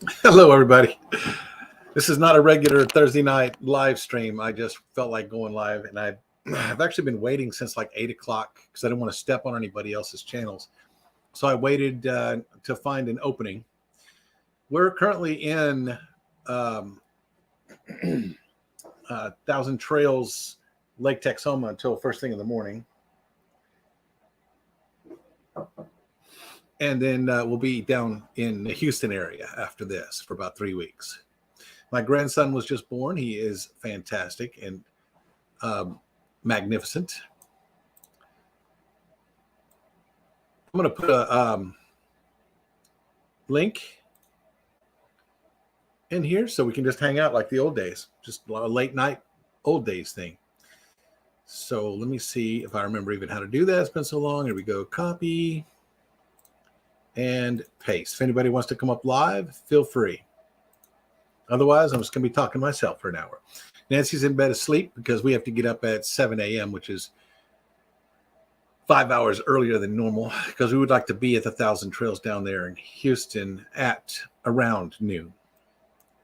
Hello, everybody. This is not a regular Thursday night live stream. I just felt like going live, and I've actually been waiting since like 8 o'clock because I didn't want to step on anybody else's channels. So I waited to find an opening. We're currently in Thousand Trails, Lake Texoma until first thing in the morning. And then we'll be down in the Houston area after this for about 3 weeks. My grandson was just born. He is fantastic and magnificent. I'm going to put a link in here so we can just hang out like the old days, just a late night old days thing. So let me see if I remember even how to do that. It's been so long. Here we go. Copy and paste. If anybody wants to come up live, feel free. Otherwise, I'm just going to be talking to myself for an hour. Nancy's in bed asleep because we have to get up at 7 a.m., which is 5 hours earlier than normal, because we would like to be at the Thousand Trails down there in Houston at around noon.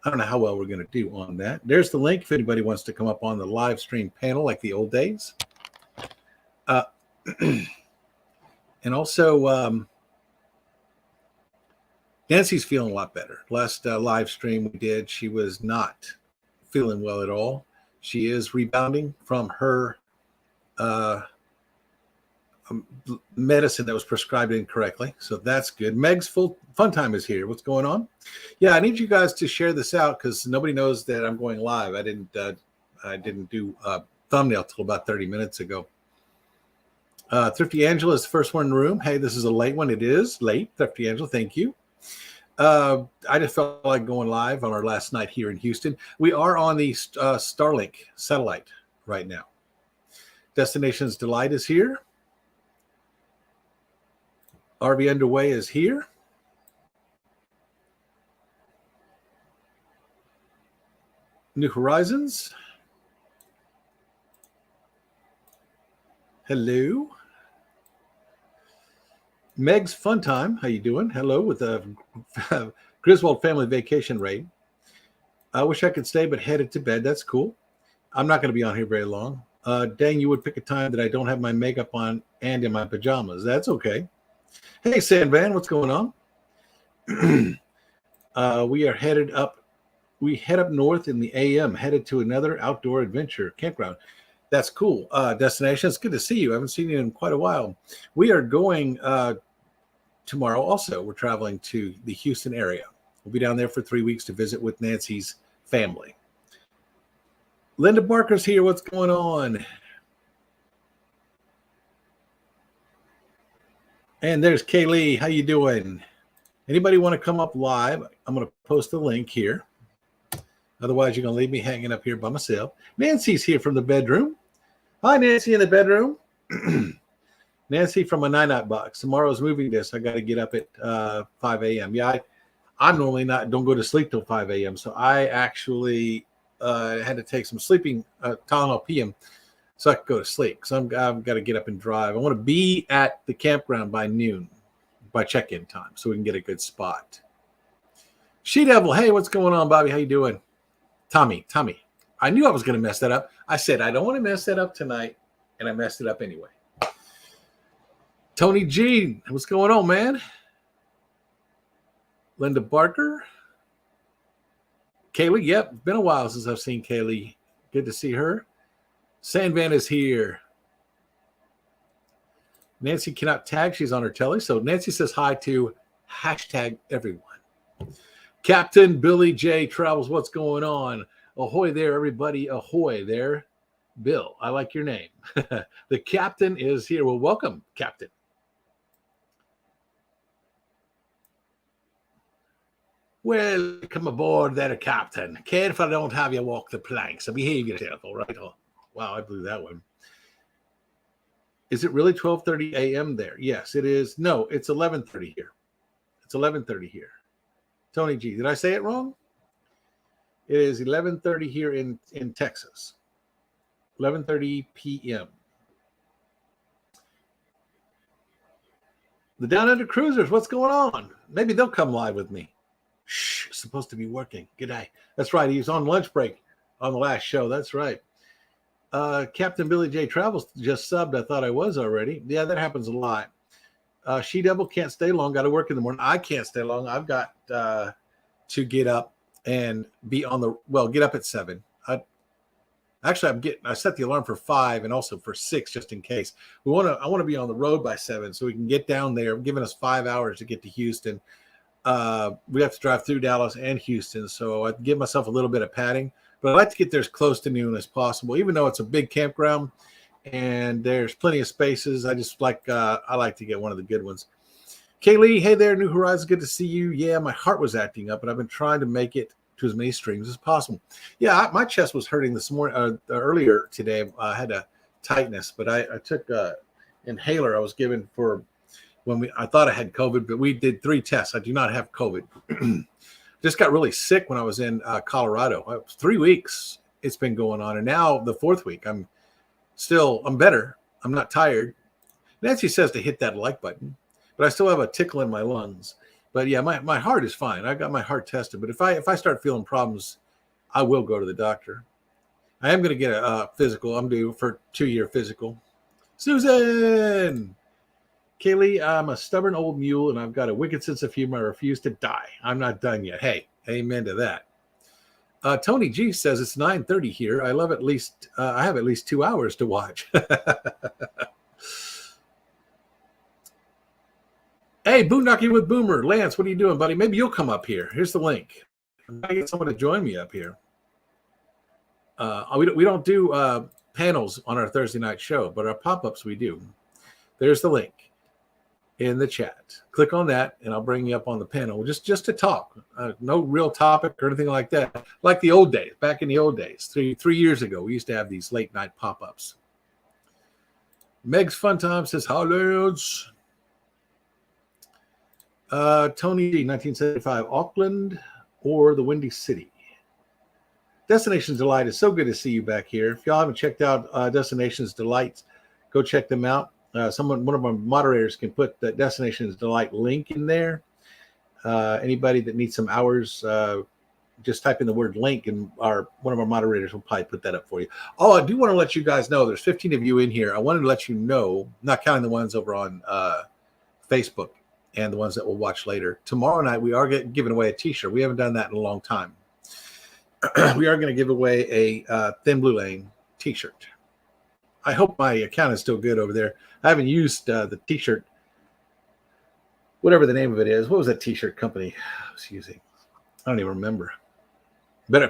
I don't know how well we're going to do on that. There's the link if anybody wants to come up on the live stream panel like the old days. And also, Nancy's feeling a lot better. Last live stream we did, she was not feeling well at all. She is rebounding from her medicine that was prescribed incorrectly. So that's good. Meg's fun time is here. What's going on? Yeah, I need you guys to share this out because nobody knows that I'm going live. I didn't do a thumbnail till about 30 minutes ago. Thrifty Angela is the first one in the room. Hey, this is a late one. It is late. Thrifty Angela, thank you. I just felt like going live on our last night here in Houston. We are on the Starlink satellite right now. Destinations Delight is here. RV Underway is here. New Horizons. Hello. Meg's Fun Time. How you doing? Hello with a Griswold Family Vacation Raid. I wish I could stay, but headed to bed. That's cool. I'm not going to be on here very long. Dang, you would pick a time that I don't have my makeup on and in my pajamas. That's okay. Hey, Sandvan, what's going on? We are headed up. We head up north in the AM, headed to another outdoor adventure campground. That's cool. Destination. It's good to see you. I haven't seen you in quite a while. We are going tomorrow also. We're traveling to the Houston area. We'll be down there for 3 weeks to visit with Nancy's family. Linda Barker's here. What's going on? And there's Kaylee. How you doing? Anybody want to come up live? I'm going to post a link here. Otherwise, you're going to leave me hanging up here by myself. Nancy's here from the bedroom. Hi, Nancy in the bedroom. Nancy from a 9-Out box. Tomorrow's moving this. I got to get up at 5 a.m. Yeah, I'm normally don't go to sleep till 5 a.m. So I actually had to take some sleeping Tylenol PM so I could go to sleep because I've got to get up and drive. I want to be at the campground by noon, by check-in time, so we can get a good spot. She Devil, hey, what's going on, Bobby? How you doing? Tommy. I knew I was going to mess that up. I said, I don't want to mess that up tonight, and I messed it up anyway. Tony G, what's going on, man? Linda Barker. Kaylee, yep, been a while since I've seen Kaylee. Good to see her. Sandvan is here. Nancy cannot tag. She's on her telly. So Nancy says hi to #everyone. Captain Billy J Travels, what's going on? Ahoy there, everybody. Ahoy there. Bill, I like your name. The captain is here. Well, welcome, Captain. Welcome aboard there, Captain. Careful, I don't have you walk the plank, so behave yourself, all right? Oh, wow, I blew that one. Is it really 12:30 a.m. there? Yes, it is. No, it's 11:30 here. It's 11:30 here. Tony G, did I say it wrong? It is 11:30 here in Texas. 11:30 p.m. The Down Under Cruisers, what's going on? Maybe they'll come live with me. Shh, supposed to be working. Good day. That's right. He was on lunch break on the last show. That's right. Captain Billy J Travels just subbed. I thought I was already. Yeah, that happens a lot. She Devil can't stay long. Got to work in the morning. I can't stay long. I've got to get up and be on the get up at 7. I set the alarm for 5 and also for 6 just in case. I want to be on the road by 7 so we can get down there. Giving us 5 hours to get to Houston. We have to drive through Dallas and Houston, so I give myself a little bit of padding. But I like to get there as close to noon as possible, even though it's a big campground and there's plenty of spaces. I like to get one of the good ones. Kaylee, hey there, New Horizons, good to see you. Yeah, my heart was acting up, and I've been trying to make it to as many streams as possible. Yeah, my chest was hurting this morning. Earlier today, I had a tightness, but I took an inhaler I was given for when I thought I had COVID, but we did 3 tests. I do not have COVID. Just got really sick when I was in Colorado. 3 weeks it's been going on, and now the 4th week. I'm better. I'm not tired. Nancy says to hit that like button, but I still have a tickle in my lungs. But yeah, my heart is fine. I got my heart tested, but if I start feeling problems, I will go to the doctor. I am going to get a physical. I'm due for 2-year physical. Susan! Kaylee, I'm a stubborn old mule, and I've got a wicked sense of humor. I refuse to die. I'm not done yet. Hey, amen to that. Tony G says it's 9:30 here. I have at least 2 hours to watch. Hey, Boondocking with Boomer. Lance, what are you doing, buddy? Maybe you'll come up here. Here's the link. I'm going to get someone to join me up here. We don't do panels on our Thursday night show, but our pop-ups we do. There's the link in the chat. Click on that, and I'll bring you up on the panel just to talk. No real topic or anything like that. Like the old days, back in the old days, three years ago, we used to have these late night pop-ups. Meg's Fun Time says, hi, lads. Tony D, 1975, Auckland or the Windy City? Destinations Delight, is so good to see you back here. If y'all haven't checked out Destinations Delight, go check them out. One of our moderators can put the Destinations Delight link in there. Anybody that needs some hours, just type in the word link, and one of our moderators will probably put that up for you. Oh, I do want to let you guys know there's 15 of you in here. I wanted to let you know, not counting the ones over on Facebook and the ones that we'll watch later. Tomorrow night, we are giving away a T-shirt. We haven't done that in a long time. We are going to give away a Thin Blue Lane T-shirt. I hope my account is still good over there. I haven't used the T-shirt, whatever the name of it is. What was that T-shirt company I was using? I don't even remember.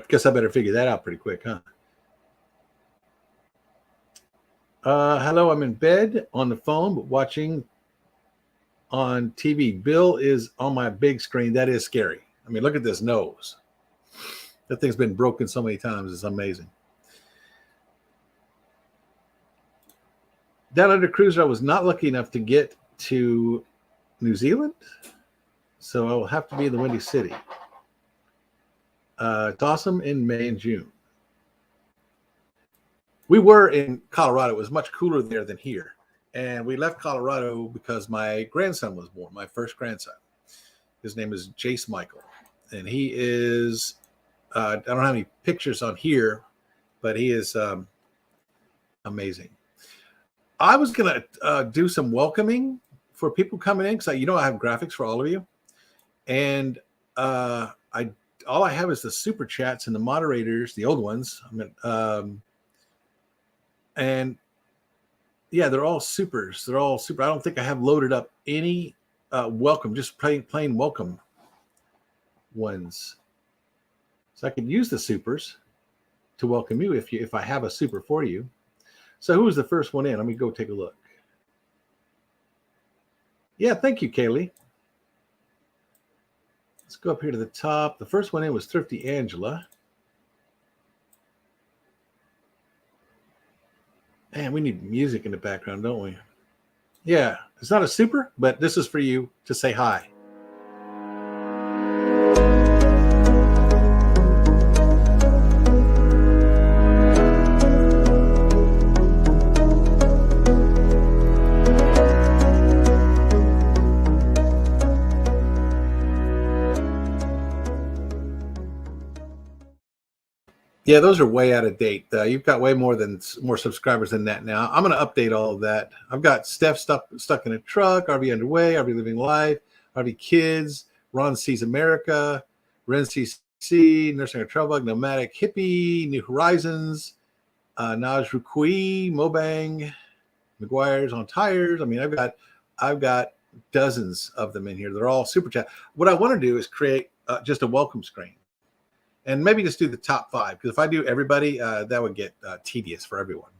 Guess I better figure that out pretty quick, huh? Hello, I'm in bed on the phone, but watching on TV. Bill is on my big screen. That is scary. I mean, look at this nose. That thing's been broken so many times. It's amazing. Down under cruiser, I was not lucky enough to get to New Zealand, so I will have to be in the Windy City. It's awesome in May and June. We were in Colorado. It was much cooler there than here. And we left Colorado because my grandson was born, my first grandson. His name is Jace Michael. And he is, I don't have any pictures on here, but he is amazing. I was going to do some welcoming for people coming in because I have graphics for all of you. And all I have is the super chats and the moderators, the old ones. And yeah, they're all supers. They're all super. I don't think I have loaded up any welcome, just plain welcome ones. So I could use the supers to welcome you if I have a super for you. So who was the first one in? Let me go take a look. Yeah, thank you, Kaylee. Let's go up here to the top. The first one in was Thrifty Angela. Man, we need music in the background, don't we? Yeah, it's not a super, but this is for you to say hi. Yeah, those are way out of date. You've got way more subscribers than that now. I'm going to update all of that. I've got Steph stuck in a truck, RV underway, RV living life, RV kids, Ron sees America, Ren CC, nursing a travel bug, nomadic hippie, New Horizons, Naj Rukui, Mobang, McGuire's on tires. I mean, I've got dozens of them in here. They're all super chat. What I want to do is create just a welcome screen. And maybe just do the top 5, because if I do everybody, that would get tedious for everyone.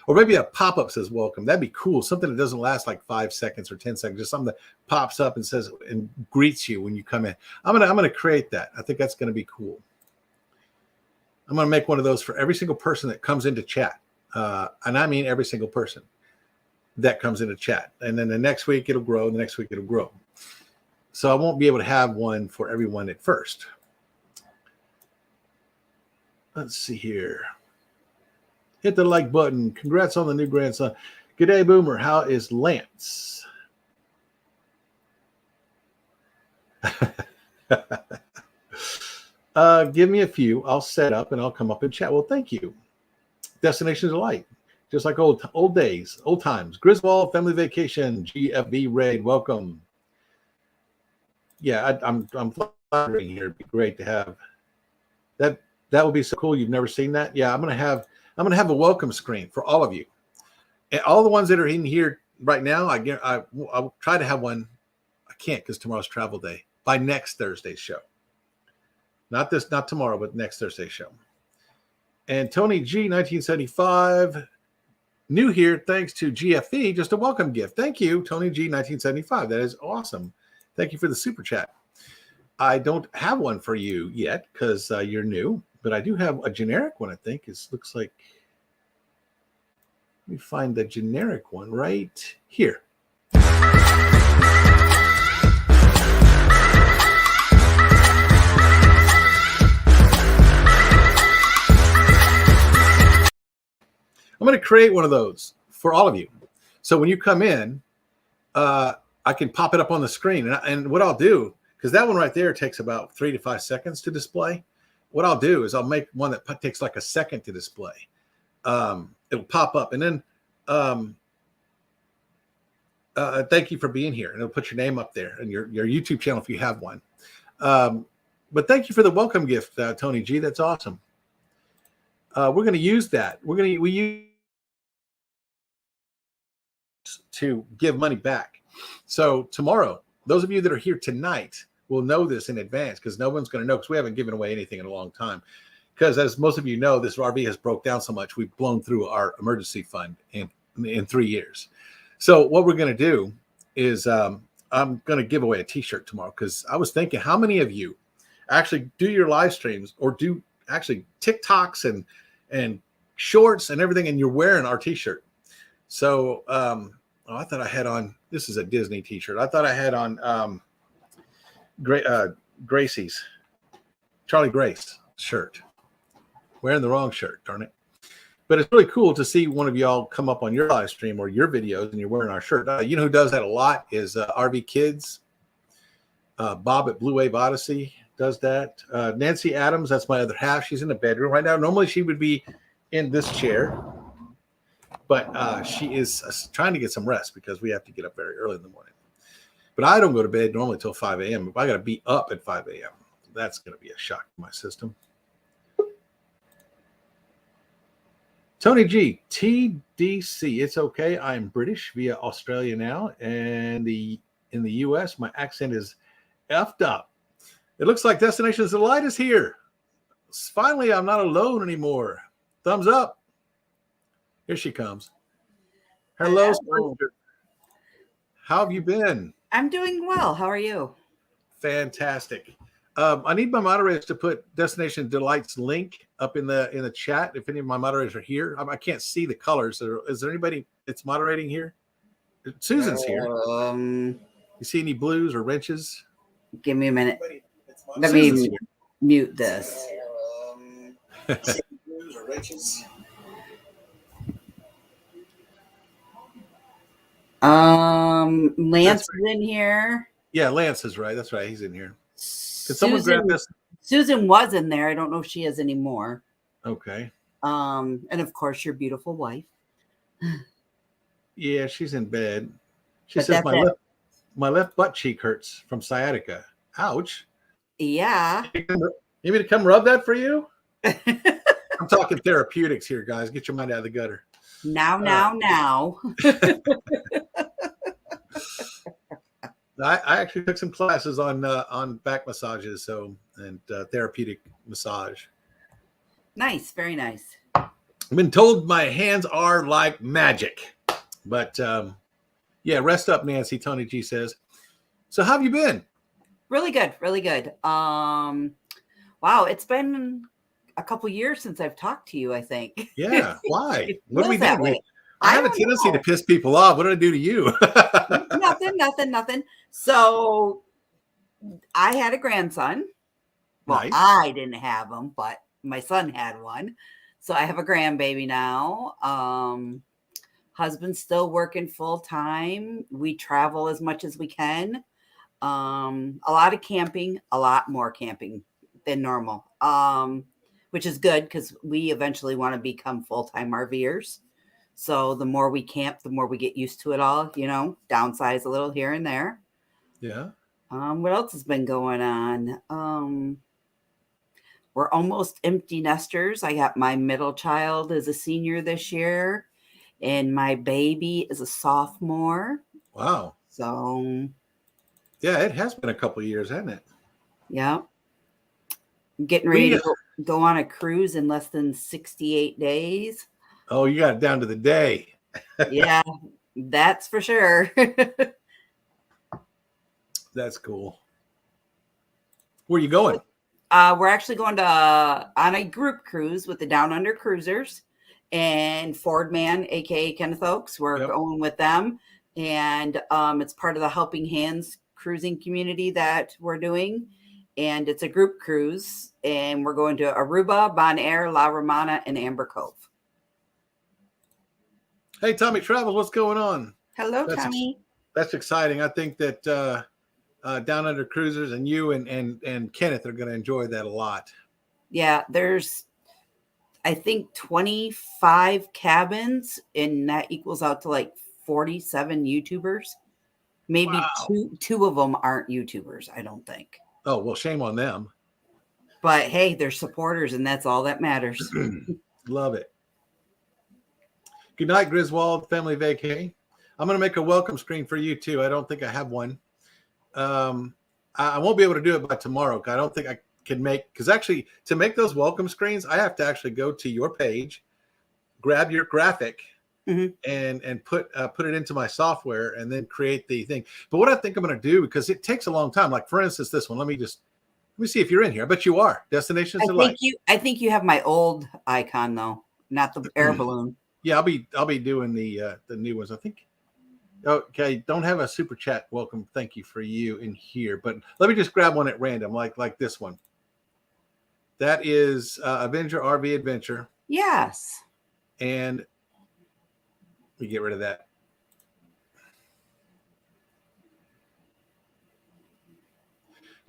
Or maybe a pop-up says welcome. That'd be cool. Something that doesn't last like 5 seconds or 10 seconds. Just something that pops up and says and greets you when you come in. I'm gonna create that. I think that's gonna be cool. I'm gonna make one of those for every single person that comes into chat, and I mean every single person that comes into chat. And then the next week it'll grow. The next week it'll grow. So I won't be able to have one for everyone at first. Let's see here. Hit the like button. Congrats on the new grandson. Good day, Boomer. How is Lance? Give me a few. I'll set up and I'll come up and chat. Well, thank you. Destination Delight. Just like old days, old times. Griswold Family Vacation. GFV Raid. Welcome. Yeah, I'm flattering here. It'd be great to have that. That would be so cool. You've never seen that? Yeah, I'm gonna have a welcome screen for all of you, and all the ones that are in here right now. I'll try to have one. I can't because tomorrow's travel day. By next Thursday's show, not tomorrow, but next Thursday's show. And Tony G 1975, new here thanks to GFE. Just a welcome gift. Thank you, Tony G 1975. That is awesome. Thank you for the super chat. I don't have one for you yet because you're new, but I do have a generic one. I think looks like. Let me find the generic one right here. I'm going to create one of those for all of you. So when you come in, I can pop it up on the screen. And what I'll do, because that one right there takes about 3 to 5 seconds to display. What I'll do is I'll make one that takes like a second to display. It'll pop up. And then thank you for being here. And it'll put your name up there and your YouTube channel if you have one. But thank you for the welcome gift, Tony G. That's awesome. We're going to use that. We use to give money back. So tomorrow, those of you that are here tonight will know this in advance because no one's going to know because we haven't given away anything in a long time. Because as most of you know, this RV has broke down so much, we've blown through our emergency fund in 3 years. So what we're going to do is I'm going to give away a t-shirt tomorrow because I was thinking how many of you actually do your live streams or do actually TikToks and shorts and everything, and you're wearing our t-shirt. So I thought I had on, this is a Disney t-shirt. I thought I had on Gracie's, Charlie Grace shirt. Wearing the wrong shirt, darn it. But it's really cool to see one of y'all come up on your live stream or your videos and you're wearing our shirt. You know who does that a lot is RV Kids. Bob at Blue Wave Odyssey does that. Nancy Adams, that's my other half. She's in the bedroom right now. Normally she would be in this chair, but she is trying to get some rest because we have to get up very early in the morning. But I don't go to bed normally till 5 a.m. If I got to be up at 5 a.m., that's going to be a shock to my system. Tony G, TDC, it's okay. I'm British via Australia now, and in the U.S., my accent is effed up. It looks like Destinations Delight is here. Finally, I'm not alone anymore. Thumbs up. Here she comes. Hello, stranger. How have you been? I'm doing well. How are you? Fantastic. I need my moderators to put Destination Delight's link up in the chat. If any of my moderators are here, I can't see the colors. Is there anybody that's moderating here? Susan's here. You see any blues or wrenches? Give me a minute. Let me mute this. Blues or wrenches? Lance is in here. Yeah, Lance is right. That's right. He's in here. Could someone grab this? Susan was in there. I don't know if she is anymore. Okay. And of course, your beautiful wife. Yeah, she's in bed. She But says that's it. my left butt cheek hurts from sciatica. Ouch. Yeah. You need me to come rub that for you? I'm talking therapeutics here, guys. Get your mind out of the gutter. Now. I actually took some classes on back massages, and therapeutic massage. Nice, very nice. I've been told my hands are like magic, but yeah, rest up, Nancy. Tony G says. So how have you been? Really good, really good. Wow, it's been a couple years since I've talked to you, I think. Yeah, why? It What do we feels that do? way. I have a tendency to piss people off. What did I do to you? Nothing. So I had a grandson. Well, Nice. I didn't have him, but my son had one. So I have a grandbaby now. Husband's still working full time. We travel as much as we can. A lot of camping, a lot more camping than normal. Which is good because we eventually want to become full-time RVers. So the more we camp, the more we get used to it all, downsize a little here and there. Yeah. What else has been going on? We're almost empty nesters. I got my middle child is a senior this year, and my baby is a sophomore. Wow. So yeah, it has been a couple of years, hasn't it? Yeah. I'm getting ready to go on a cruise in less than 68 days. Oh, you got it down to the day. Yeah, that's for sure. That's cool. Where are you going? We're actually going on a group cruise with the Down Under Cruisers and Ford Man, aka Kenneth Oaks. We're going with them, and it's part of the Helping Hands cruising community that we're doing, and it's a group cruise, and we're going to Aruba, Bonaire, La Romana, and Amber Cove. Hey, Tommy Travels, what's going on? Hello, Tommy. That's exciting. I think that Down Under Cruisers and you and Kenneth are going to enjoy that a lot. Yeah, there's, I think, 25 cabins, and that equals out to like 47 YouTubers. Maybe two of them aren't YouTubers, I don't think. Oh, well, shame on them. But hey, they're supporters, and that's all that matters. Love it. Good night, Griswold, family vacay. I'm going to make a welcome screen for you, too. I don't think I have one. I won't be able to do it by tomorrow. I don't think I can because actually to make those welcome screens, I have to actually go to your page, grab your graphic, and put it into my software and then create the thing. But what I think I'm going to do, because it takes a long time, like for instance, this one, let me see if you're in here. I bet you are. Destinations Delight. I think you have my old icon though, not the air balloon. Yeah, I'll be doing the new ones. I think. Okay, don't have a super chat welcome. Thank you for you in here, but let me just grab one at random, like this one. That is Avenger RV Adventure. Yes. And we get rid of that.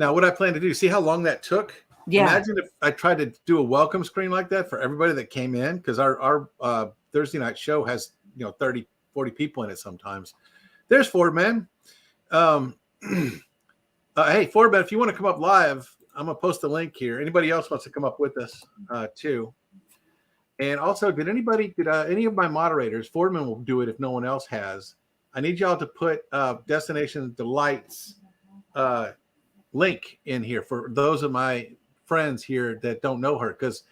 Now, what I plan to do, see how long that took? Yeah. Imagine if I tried to do a welcome screen like that for everybody that came in, because our Thursday night show has 30, 40 people in it sometimes. There's Ford Man. Hey, Ford Man, if you want to come up live, I'm going to post a link here. Anybody else wants to come up with us too? And also, did any of my moderators, Fordman will do it if no one else has. I need y'all to put Destination Delight's link in here for those of my friends here that don't know her, because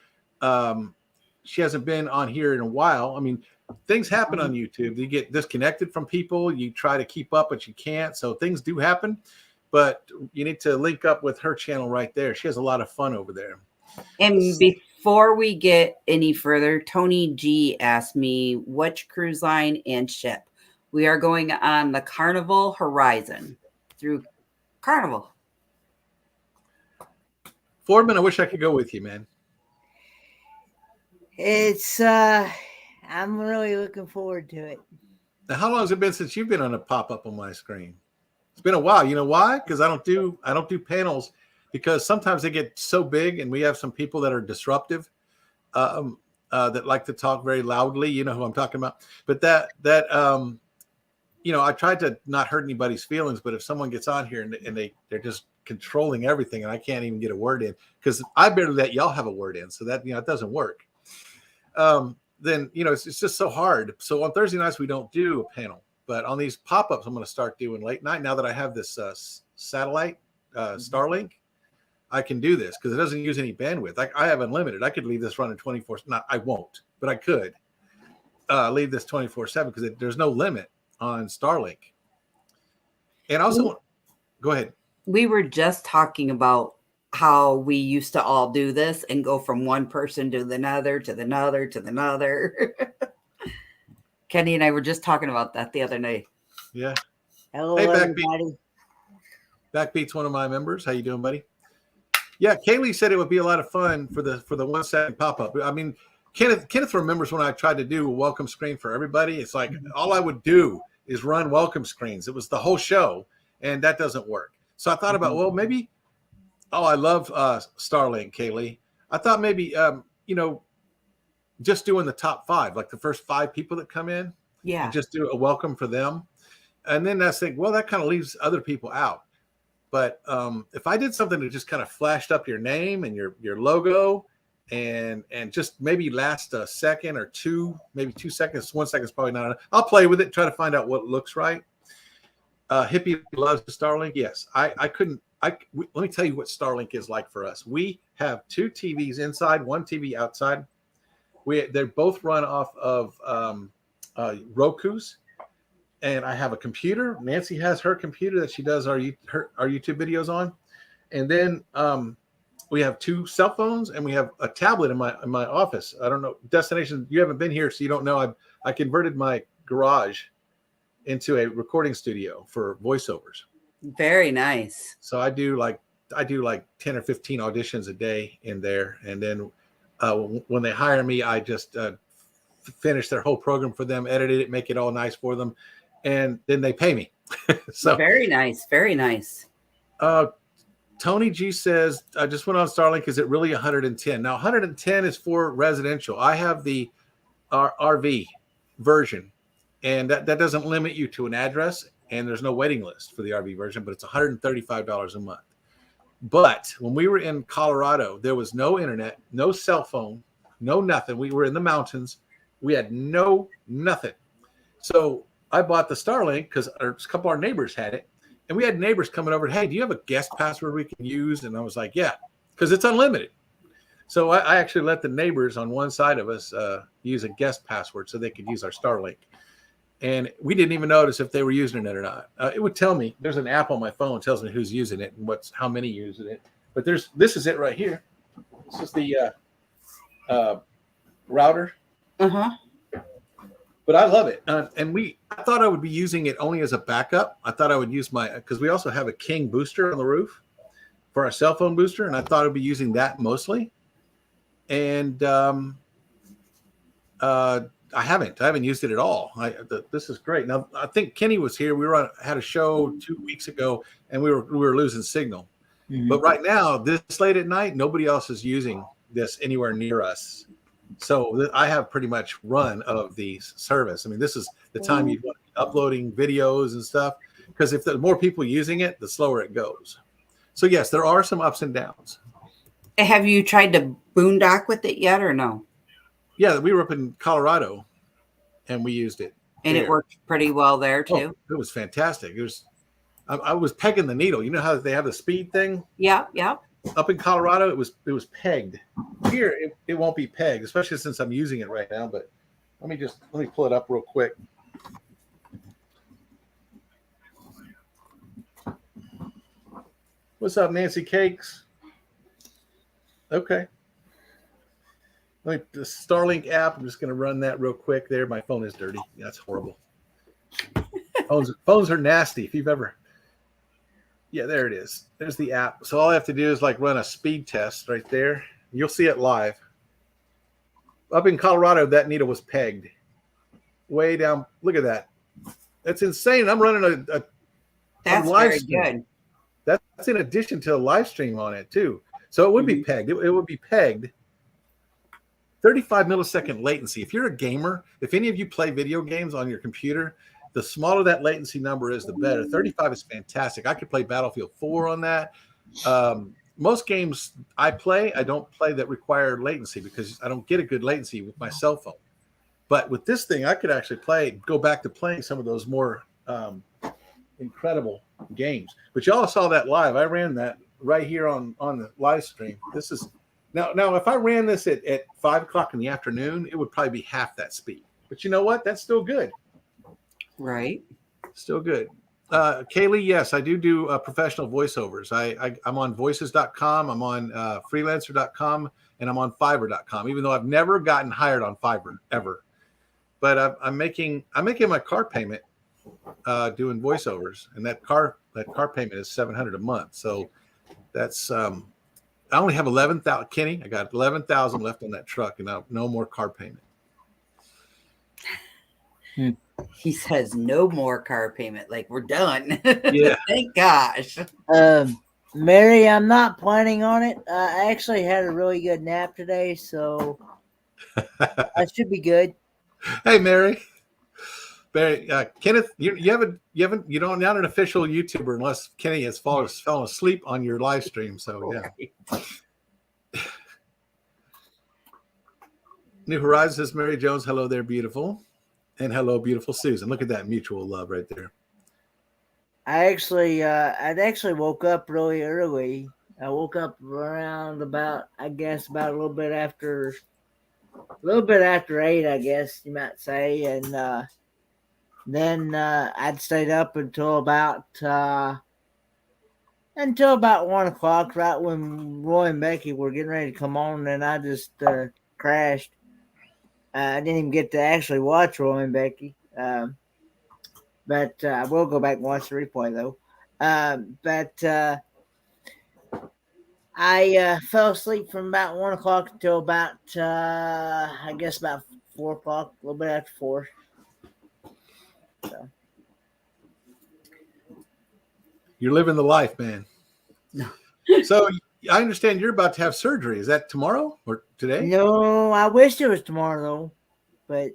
she hasn't been on here in a while. I mean, things happen on YouTube. You get disconnected from people. You try to keep up, but you can't. So things do happen. But you need to link up with her channel right there. She has a lot of fun over there. And before we get any further, Tony G asked me which cruise line and ship. We are going on the Carnival Horizon through Carnival. Fordman, I wish I could go with you, man. It's I'm really looking forward to it. Now, how long has it been since you've been on a pop-up on my screen? It's been a while. You know why? Because I don't do panels. because sometimes they get so big, and we have some people that are disruptive, that like to talk very loudly. You know who I'm talking about. But I tried to not hurt anybody's feelings. But if someone gets on here and they're just controlling everything, and I can't even get a word in because I barely let y'all have a word in, so that it doesn't work. Then it's just so hard. So on Thursday nights we don't do a panel, but on these pop-ups I'm going to start doing late night now that I have this satellite Starlink. I can do this because it doesn't use any bandwidth. I have unlimited. I could leave this running 24. Not I won't, but I could leave this 24/7 because there's no limit on Starlink. And also, go ahead. We were just talking about how we used to all do this and go from one person to another, to another, to another. Kenny and I were just talking about that the other night. Yeah. Hello, hey, everybody. Backbeat's one of my members. How you doing, buddy? Yeah, Kaylee said it would be a lot of fun for the 1 second pop-up. I mean, Kenneth remembers when I tried to do a welcome screen for everybody. It's like all I would do is run welcome screens. It was the whole show, and that doesn't work. So I thought about, well, maybe. Oh, I love Starlink, Kaylee. I thought maybe just doing the top 5, like the first 5 people that come in. Yeah. And just do a welcome for them, and then I think, well, that kind of leaves other people out. But if I did something that just kind of flashed up your name and your logo, and just maybe last a second or two, maybe 2 seconds, 1 second is probably not enough. I'll play with it, try to find out what looks right. Hippie loves Starlink. Yes, I couldn't. Let me tell you what Starlink is like for us. We have 2 TVs inside, 1 TV outside. They both run off of Roku's, and I have a computer. Nancy has her computer that she does our YouTube videos on, and then we have 2 cell phones, and we have a tablet in my office. I don't know, Destination. You haven't been here, so you don't know. I converted my garage into a recording studio for voiceovers. Very nice. So I do like 10 or 15 auditions a day in there, and then when they hire me, I just finish their whole program for them, edit it, make it all nice for them, and then they pay me. So very nice, very nice. Tony G says, I just went on Starlink. Is it really 110? Now 110 is for residential. I have the RV version, and that doesn't limit you to an address. And there's no waiting list for the RV version, but it's $135 a month. But when we were in Colorado, there was no internet, no cell phone, no nothing. We were in the mountains. We had nothing. So I bought the Starlink because a couple of our neighbors had it. And we had neighbors coming over. Hey, do you have a guest password we can use? And I was like, yeah, because it's unlimited. So I actually let the neighbors on one side of us use a guest password so they could use our Starlink. And we didn't even notice if they were using it or not. It would tell me. There's an app on my phone that tells me who's using it and how many using it. But this is it right here. This is the router. Uh-huh. But I love it. And I thought I would be using it only as a backup. I thought I would use because we also have a King booster on the roof for our cell phone booster. And I thought I'd be using that mostly. And I haven't used it at all. This is great. Now I think Kenny was here. We had a show 2 weeks ago, and we were losing signal. Mm-hmm. But right now, this late at night, nobody else is using this anywhere near us. So I have pretty much run of the service. I mean, this is the time you want to be uploading videos and stuff, because if the more people using it, the slower it goes. So yes, there are some ups and downs. Have you tried to boondock with it yet, or no? Yeah, we were up in Colorado, and we used it. And it worked pretty well there too. Oh, it was fantastic. I was pegging the needle. You know how they have the speed thing? Yeah. Up in Colorado, it was pegged. Here, it won't be pegged, especially since I'm using it right now. But let me pull it up real quick. What's up, Nancy Cakes? Okay. The Starlink app. I'm just going to run that real quick. There, my phone is dirty. That's horrible. Phones are nasty. If you've ever. Yeah, there it is. There's the app. So all I have to do is run a speed test right there. You'll see it live. Up in Colorado, that needle was pegged way down. Look at that. That's insane. I'm running a That's live very stream. good. That's in addition to a live stream on it too. So it would be pegged. It would be pegged 35 millisecond latency. If you're a gamer, if any of you play video games on your computer, the smaller that latency number is, the better. 35 is fantastic. I could play Battlefield 4 on that. Most games I play, I don't play that require latency because I don't get a good latency with my cell phone. But with this thing, I could actually go back to playing some of those more incredible games. But y'all saw that live. I ran that right here on the live stream. This is now if I ran this at 5 o'clock in the afternoon, it would probably be half that speed. But you know what? That's still good. Right. Still good. Kaylee, yes, I do professional voiceovers. I'm on voices.com, I'm on freelancer.com, and I'm on fiverr.com, even though I've never gotten hired on Fiverr ever. But I'm making my car payment doing voiceovers, and that car payment is $700 a month. So that's I only have 11,000. Kenny, I got 11,000 left on that truck, and no more car payment. He says no more car payment. Like, we're done. Yeah. Thank gosh. Mary, I'm not planning on it. I actually had a really good nap today, so I should be good. Hey, Mary. Kenneth, you're not an official YouTuber unless Kenny has fallen asleep on your live stream. So yeah. New Horizons says Mary Jones. Hello there, beautiful. And hello, beautiful Susan. Look at that mutual love right there. I'd actually woke up really early. I woke up around about a little bit after 8, I guess you might say. And then I'd stayed up until about 1 o'clock, right when Roy and Becky were getting ready to come on, and I just crashed. I didn't even get to actually watch Roy and Becky, but I will go back and watch the replay though. But I fell asleep from about 1 o'clock until about about 4 o'clock, a little bit after 4. So. You're living the life, man. No. So I understand you're about to have surgery. Is that tomorrow or today? No, I wish it was tomorrow though, but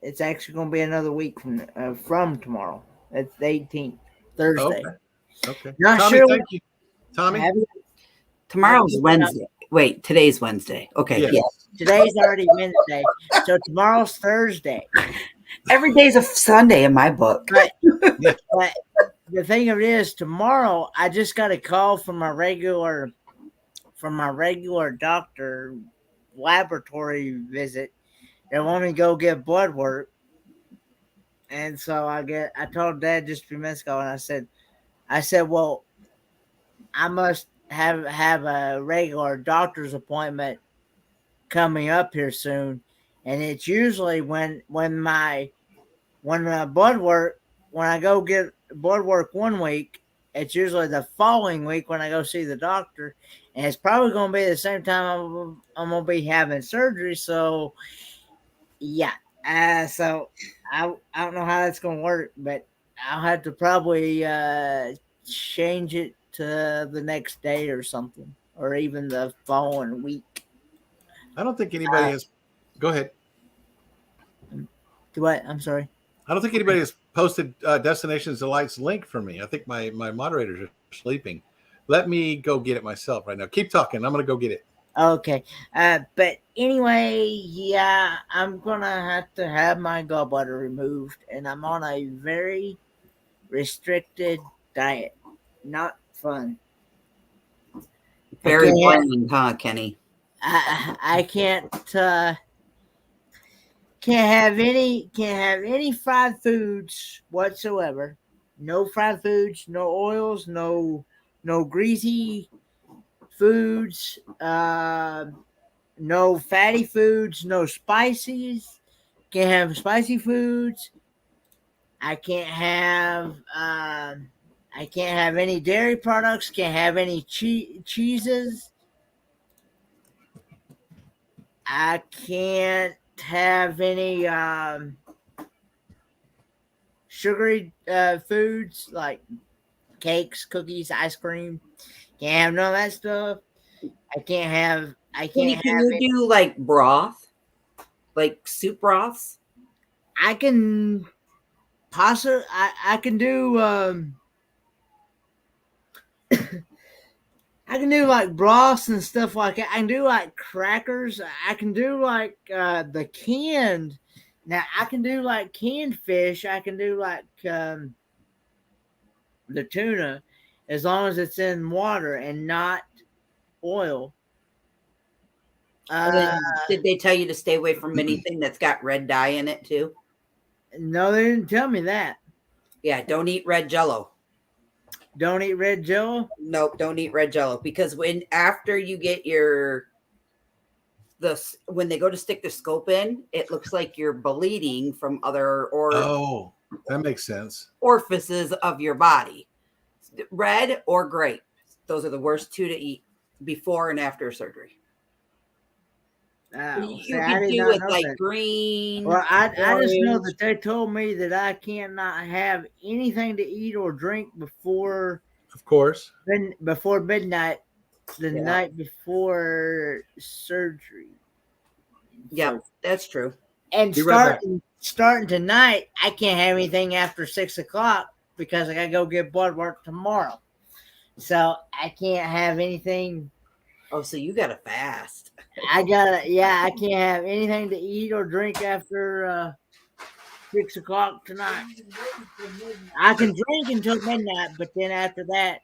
it's actually going to be another week from tomorrow. It's the 18th, Thursday. Okay. Not Tommy, sure. thank you. Tommy? Tomorrow's Wednesday. Wait, today's Wednesday. Okay. Yes. Yeah. Today's already Wednesday, so tomorrow's Thursday. Every day's a Sunday in my book. But the thing of it is, tomorrow I just got a call from my regular doctor laboratory visit. They want me to go get blood work, and so I told Dad just a few minutes ago, and I said, well, I must have a regular doctor's appointment coming up here soon, and it's usually when I go get blood work 1 week, it's usually the following week when I go see the doctor, and it's probably going to be the same time I'm going to be having surgery. So yeah, so I don't know how that's going to work, but I'll have to probably change it to the next day or something, or even the following week. I don't think anybody has. Go ahead. What? I'm sorry. I don't think anybody has posted Destinations Delight's link for me. I think my moderators are sleeping. Let me go get it myself right now. Keep talking. I'm going to go get it. Okay. But anyway, yeah, I'm going to have to have my gallbladder removed, and I'm on a very restricted diet. Not fun. Very boring, huh, Kenny? I can't have any fried foods whatsoever. No fried foods, no oils, no greasy foods, no fatty foods, no spices. Can't have spicy foods. I can't have any dairy products. Can't have any cheeses. I can't have any sugary foods like cakes, cookies, ice cream. Can't have none of that stuff. I can't have. Can you do like broth, like soup broths? I can possibly. I can do. I can do like broths and stuff like that. I can do like crackers. I can do like the canned. Now I can do like canned fish. I can do like the tuna, as long as it's in water and not oil. And then did they tell you to stay away from anything that's got red dye in it too? No, they didn't tell me that. Yeah, don't eat red Jello. Don't eat red Jello? Nope, don't eat red Jello, because after you get when they go to stick the scope in, it looks like you're bleeding from other Oh, that makes sense. Orifices of your body. Red or grape. Those are the worst two to eat before and after surgery. Oh, you can do it like that. Green. Well, I just know that they told me that I cannot have anything to eat or drink before. Of course. Before midnight, the night before surgery. Yeah, that's true. And starting tonight, I can't have anything after 6 o'clock because I gotta go get blood work tomorrow. So I can't have anything. Oh, so you gotta fast. I can't have anything to eat or drink after 6 o'clock tonight. I can drink until midnight, but then after that,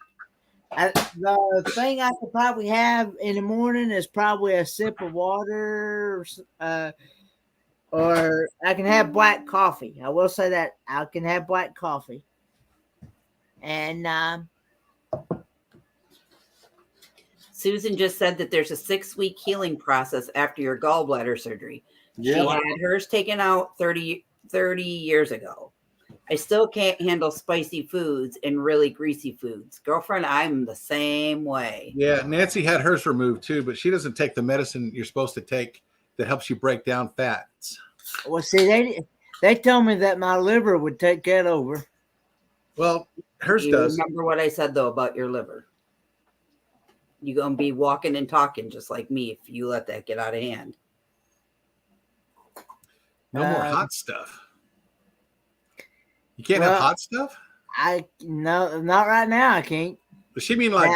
the thing I could probably have in the morning is probably a sip of water, or I can have black coffee. I will say that I can have black coffee. And Susan just said that there's a 6-week healing process after your gallbladder surgery. Yeah. She had hers taken out 30 years ago. I still can't handle spicy foods and really greasy foods. Girlfriend, I'm the same way. Yeah, Nancy had hers removed too, but she doesn't take the medicine you're supposed to take that helps you break down fats. Well, see, they told me that my liver would take that over. Well, hers does. Remember what I said, though, about your liver? You're going to be walking and talking just like me if you let that get out of hand. No more hot stuff. You can't have hot stuff? No, not right now. I can't. Does she mean like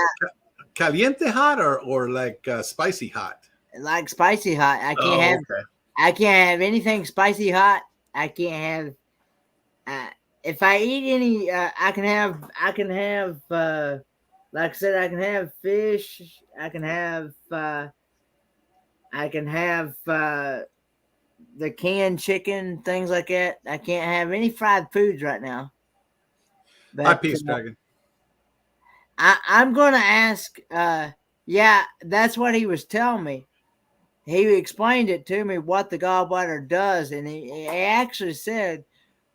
caliente hot or like spicy hot? Like spicy hot. I can't I can't have anything spicy hot. I can't have. If I eat any, I can have. Like I said, I can have fish. I can have. The canned chicken, things like that. I can't have any fried foods right now. But, hi, Peace Dragon. I'm going to ask. That's what he was telling me. He explained it to me what the gallbladder does, and he actually said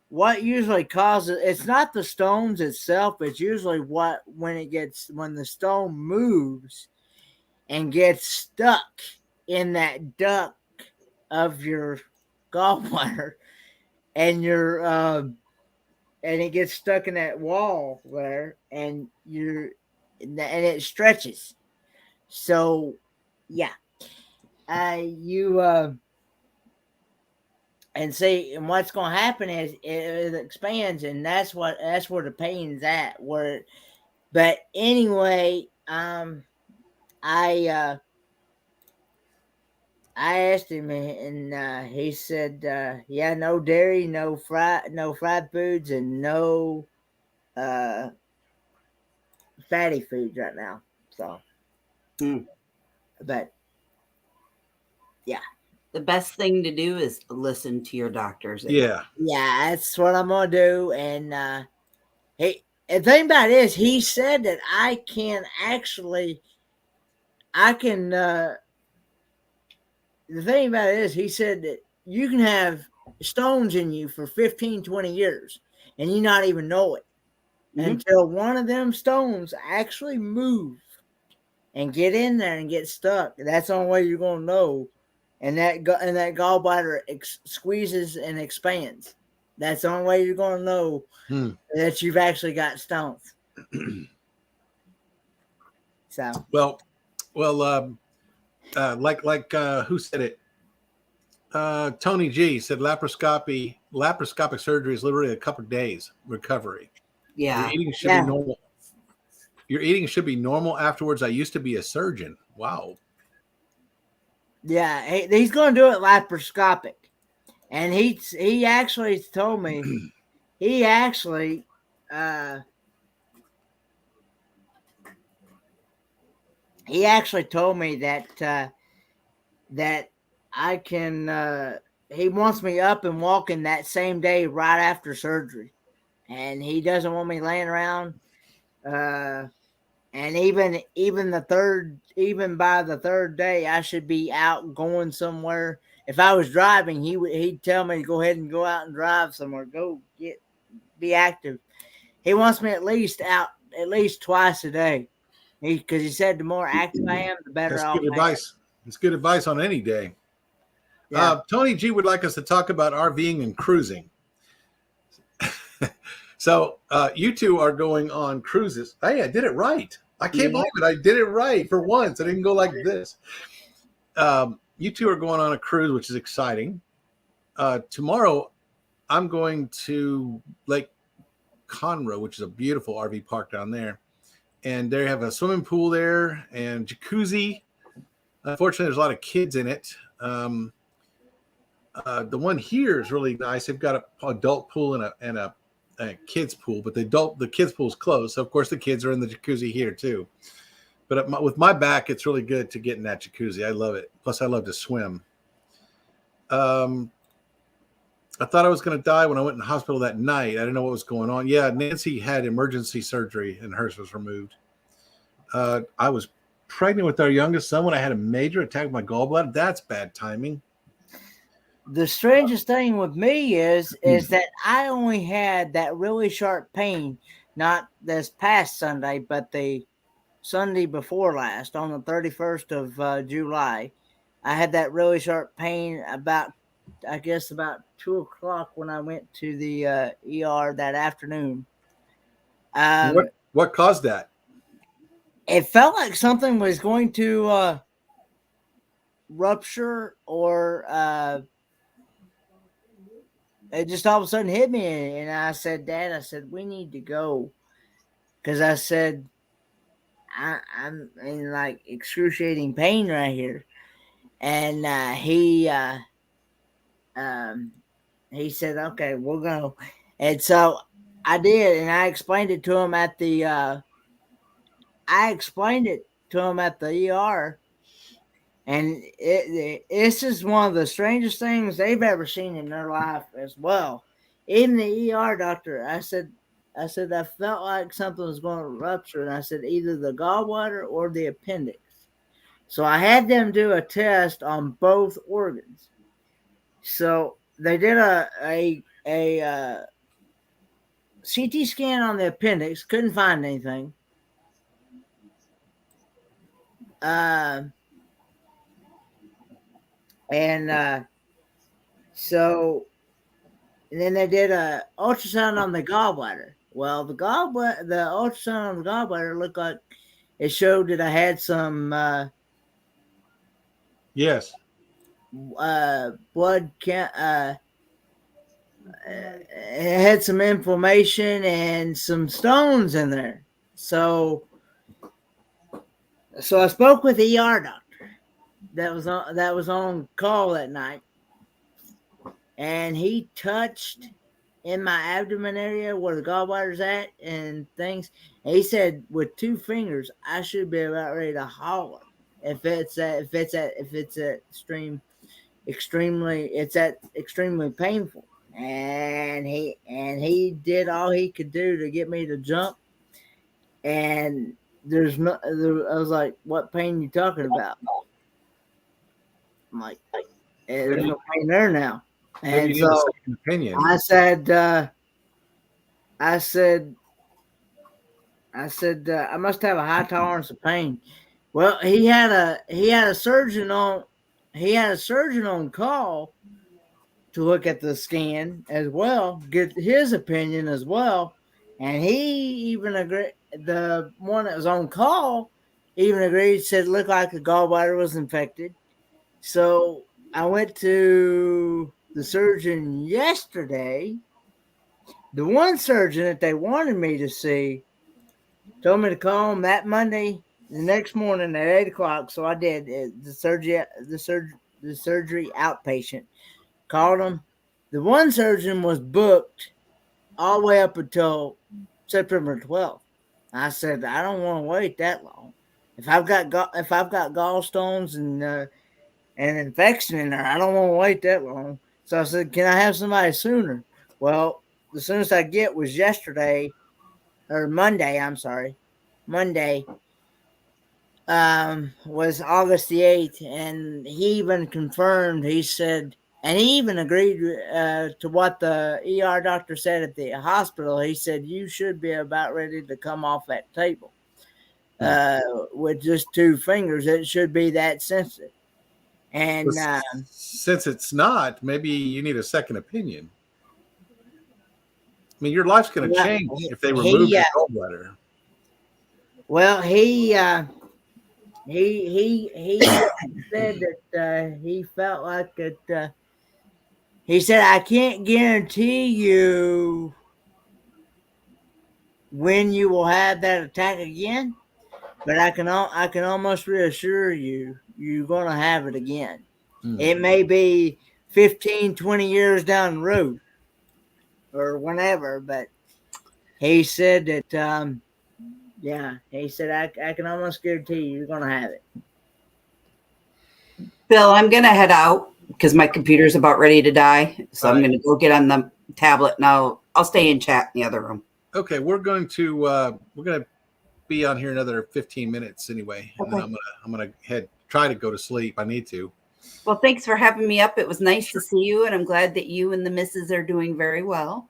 what usually causes. It's not the stones itself. It's usually when the stone moves and gets stuck in that duct of your gallbladder, and and it gets stuck in that wall there, and it stretches. So, yeah, and what's going to happen is it expands, and that's where the pain's at. But anyway, I asked him, and he said, no dairy, no fried foods, and no fatty foods right now. So, but yeah, the best thing to do is listen to your doctors. Yeah, that's what I'm gonna do. And the thing about it is, he said that I can. The thing about it is, he said that you can have stones in you for 15, 20 years and you not even know it until one of them stones actually move and get in there and get stuck. That's the only way you're going to know. And that gallbladder squeezes and expands. That's the only way you're going to know that you've actually got stones. So well, like who said it? Tony G said laparoscopic surgery is literally a couple of days recovery. Yeah. Your eating should be normal. Your eating should be normal afterwards. I used to be a surgeon. Wow. Yeah, he's going to do it laparoscopic, and he actually told me he actually told me that that I can. He wants me up and walking that same day right after surgery, and he doesn't want me laying around. And even by the third day, I should be out going somewhere. If I was driving, he'd tell me to go ahead and go out and drive somewhere. Be active. He wants me at least out at least twice a day. Because he said the more active I am, the better off. That's good advice. It's good advice on any day. Yeah. Tony G would like us to talk about RVing and cruising. So you two are going on cruises. Hey, I did it right. I can't believe it. I did it right for once. I didn't go like this. You two are going on a cruise, which is exciting. Tomorrow, I'm going to Lake Conroe, which is a beautiful RV park down there. And they have a swimming pool there and jacuzzi. Unfortunately, there's a lot of kids in it. The one here is really nice. They've got an adult pool and a kids pool, but the kids pool is closed. So of course the kids are in the jacuzzi here too. But with my back, it's really good to get in that jacuzzi. I love it. Plus, I love to swim. I thought I was going to die when I went in the hospital that night. I didn't know what was going on. Yeah, Nancy had emergency surgery and hers was removed. I was pregnant with our youngest son when I had a major attack with my gallbladder. That's bad timing. The strangest thing with me is that I only had that really sharp pain, not this past Sunday, but the Sunday before last, on the 31st of July. I had that really sharp pain about 2 o'clock when I went to the ER that afternoon. What caused that? It felt like something was going to rupture, or it just all of a sudden hit me, and I said, Dad, we need to go, because I said, I'm in like excruciating pain right here. And he said, okay, we'll go. And so I did, and I explained it to him at the ER. And it's just one of the strangest things they've ever seen in their life as well. Even the ER doctor, I said, I felt like something was going to rupture. And I said, either the gallbladder or the appendix. So I had them do a test on both organs. So they did a CT scan on the appendix, couldn't find anything. So then they did a ultrasound on the gallbladder. Well, the ultrasound on the gallbladder looked like it showed that I had some Yes. Blood it had some inflammation and some stones in there. So I spoke with the ER doctor that was on call that night, and he touched in my abdomen area where the gallbladder's at and things. And he said with 2 fingers I should be about ready to holler if it's extremely painful. And he did all he could do to get me to jump. And I was like, what pain you talking about? I'm like, there's no pain there now. And so opinion. I said, I must have a high tolerance of pain. Well, he had a surgeon on call to look at the scan as well, get his opinion as well. And he even agreed, the one that was on call even agreed, said it looked like the gallbladder was infected. So I went to the surgeon yesterday. The one surgeon that they wanted me to see told me to call him that Monday, the next morning at 8:00. So I did. The surgery outpatient. Called him. The one surgeon was booked all the way up until September 12th. I said, I don't want to wait that long. If I've got gallstones and infection in there, I don't want to wait that long. So I said, can I have somebody sooner? Well, the soonest I get was yesterday or Monday. I'm sorry, Monday. Was August the 8th, and he even confirmed. He said, and he even agreed to what the ER doctor said at the hospital. He said, you should be about ready to come off that table with just 2 fingers. It should be that sensitive. And since it's not, maybe you need a second opinion. I mean, your life's going to change if they remove your gallbladder. Well, he said that he felt like that. He said, I can't guarantee you when you will have that attack again, but I can almost reassure you you're going to have it again. It may be 15, 20 years down the road or whenever, but he said that, he said, I can almost guarantee you're going to have it. Bill, I'm going to head out because my computer's about ready to die. So I'm going to go get on the tablet now. I'll stay in chat in the other room. Okay. We're going to be on here another 15 minutes anyway. And then I'm going to try to go to sleep. I need to. Well, thanks for having me up. It was nice to see you. And I'm glad that you and the missus are doing very well.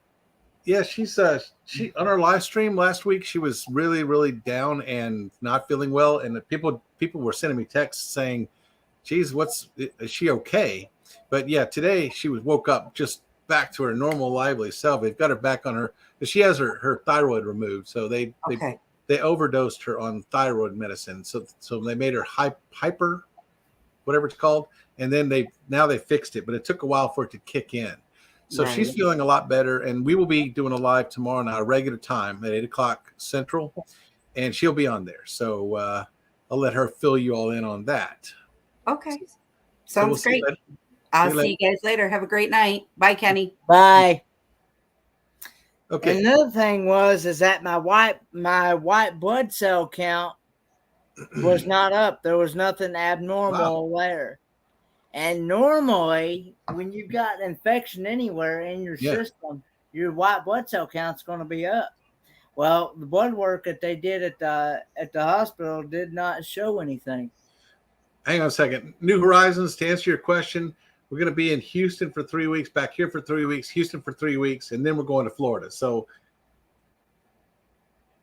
Yeah, she's she on our live stream last week. She was really, really down and not feeling well. And people were sending me texts saying, geez, is she okay? But yeah, today she woke up just back to her normal lively self. They've got her back on her, she has her thyroid removed. So they overdosed her on thyroid medicine. So they made her hyper, whatever it's called. And then they fixed it, but it took a while for it to kick in. So she's feeling a lot better, and we will be doing a live tomorrow night, a regular time at 8:00 Central, and she'll be on there. So I'll let her fill you all in on that. Okay. Sounds great. I'll see you guys later. Have a great night. Bye, Kenny. Bye. Okay. And another thing is that my white blood cell count was not up. There was nothing abnormal there. And normally, when you've got an infection anywhere in your system, your white blood cell count's going to be up. Well, the blood work that they did at the hospital did not show anything. Hang on a second. New Horizons, to answer your question, we're going to be in Houston for 3 weeks, back here for 3 weeks, Houston for 3 weeks, and then we're going to Florida. So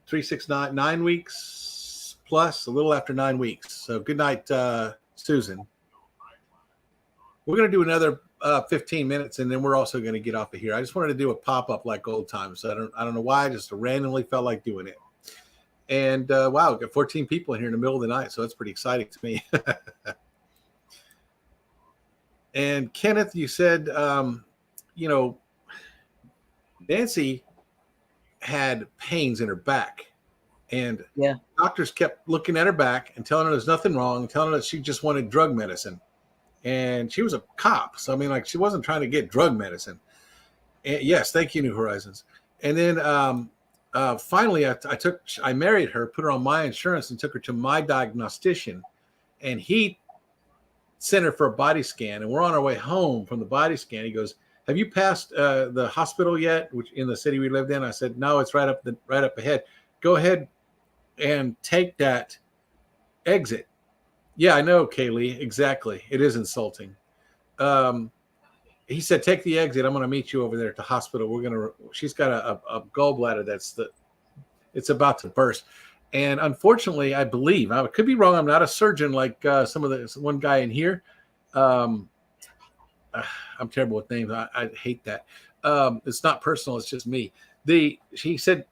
3, 6, 9 weeks plus, a little after 9 weeks. So good night, Susan. We're going to do another 15 minutes, and then we're also going to get off of here. I just wanted to do a pop-up like old times. So I don't know why. I just randomly felt like doing it. And, wow, we've got 14 people in here in the middle of the night, so that's pretty exciting to me. And, Kenneth, you said, Nancy had pains in her back. And doctors kept looking at her back and telling her there's nothing wrong, telling her that she just wanted drug medicine. And she was a cop. So, I mean, like, she wasn't trying to get drug medicine. And yes, thank you, New Horizons. And then finally, I married her, put her on my insurance, and took her to my diagnostician. And he sent her for a body scan. And we're on our way home from the body scan. He goes, have you passed the hospital yet, which in the city we lived in? I said, no, it's right up ahead. Go ahead and take that exit. Yeah, I know, Kaylee. Exactly. It is insulting. He said, take the exit. I'm going to meet you over there at the hospital. She's got a gallbladder it's about to burst. And unfortunately, I believe, I could be wrong. I'm not a surgeon like one guy in here. I I'm terrible with names. I hate that. It's not personal. It's just me. He said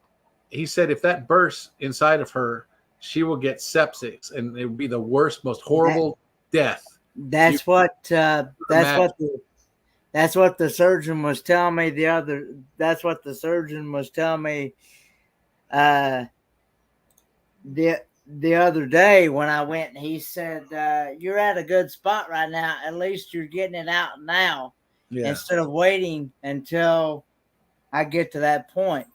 if that bursts inside of her, she will get sepsis, and it would be the worst, most horrible death. That's what the surgeon was telling me That's what the surgeon was telling me the other day when I went. He said, "You're at a good spot right now. At least you're getting it out now, instead of waiting until I get to that point."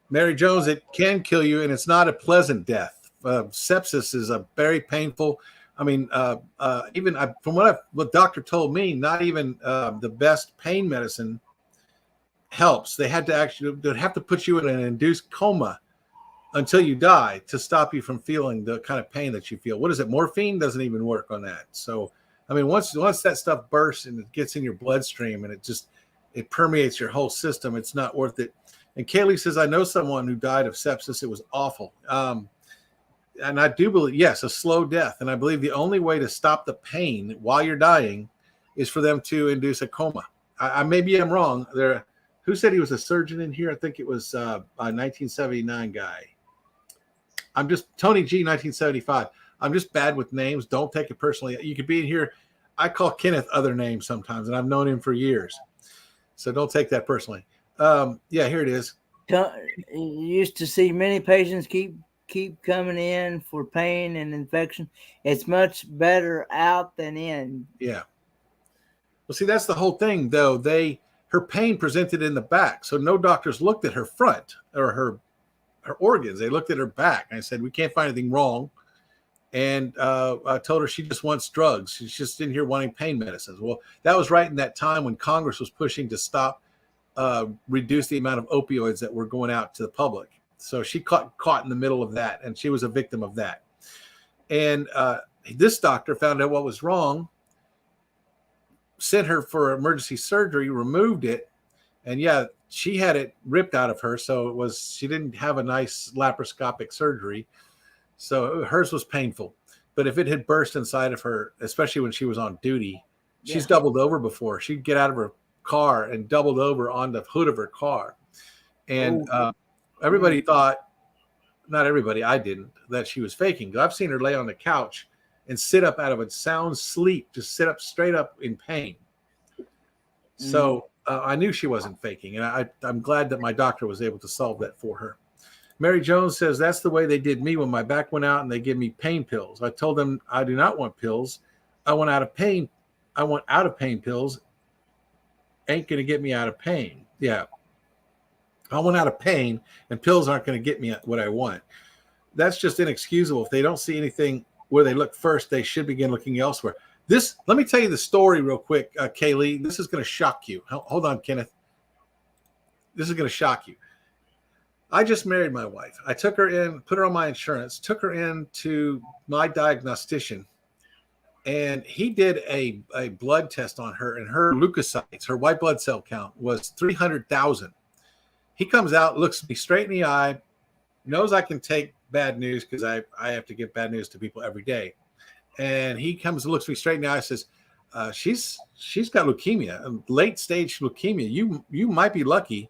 Mary Jones, it can kill you, and it's not a pleasant death. Sepsis is a very painful. I mean, from what the doctor told me, not even the best pain medicine helps. They'd have to put you in an induced coma until you die to stop you from feeling the kind of pain that you feel. What is it? Morphine doesn't even work on that. So, I mean, once that stuff bursts and it gets in your bloodstream and it permeates your whole system, it's not worth it. And Kaylee says, I know someone who died of sepsis. It was awful. And I do believe, yes, a slow death. And I believe the only way to stop the pain while you're dying is for them to induce a coma. Maybe I'm wrong. Who said he was a surgeon in here? I think it was a 1979 guy. Tony G, 1975. I'm just bad with names. Don't take it personally. You could be in here. I call Kenneth other names sometimes, and I've known him for years. So don't take that personally. Here it is. You used to see many patients keep coming in for pain and infection. It's much better out than in. Yeah. Well, see, that's the whole thing, though. Her pain presented in the back, so no doctors looked at her front or her organs. They looked at her back. And I said, we can't find anything wrong. And I told her she just wants drugs. She's just in here wanting pain medicines. Well, that was right in that time when Congress was pushing to reduce the amount of opioids that were going out to the public. So she caught in the middle of that, and she was a victim of that. And this doctor found out what was wrong, sent her for emergency surgery, removed it, and she had it ripped out of her. So she didn't have a nice laparoscopic surgery. So hers was painful. But if it had burst inside of her, especially when she was on duty, she's doubled over before. She'd get out of her car and doubled over on the hood of her car. And everybody thought, not everybody, I didn't, that she was faking. I've seen her lay on the couch and sit up out of a sound sleep, just sit up straight up in pain. So I knew she wasn't faking. And I'm glad that my doctor was able to solve that for her. Mary Jones says, that's the way they did me when my back went out and they give me pain pills. I told them I do not want pills. I want out of pain. I want out of pain pills. Ain't going to get me out of pain. Yeah. I want out of pain, and pills aren't going to get me what I want. That's just inexcusable. If they don't see anything where they look first, they should begin looking elsewhere. Let me tell you the story real quick, Kaylee. This is going to shock you. Hold on, Kenneth. This is going to shock you. I just married my wife. I took her in, put her on my insurance, took her in to my diagnostician, and he did a blood test on her, and her leukocytes, her white blood cell count, was 300,000. He comes out, looks me straight in the eye, knows I can take bad news because I have to give bad news to people every day. And he comes and looks me straight in the eye and says, she's got leukemia, late stage leukemia. You might be lucky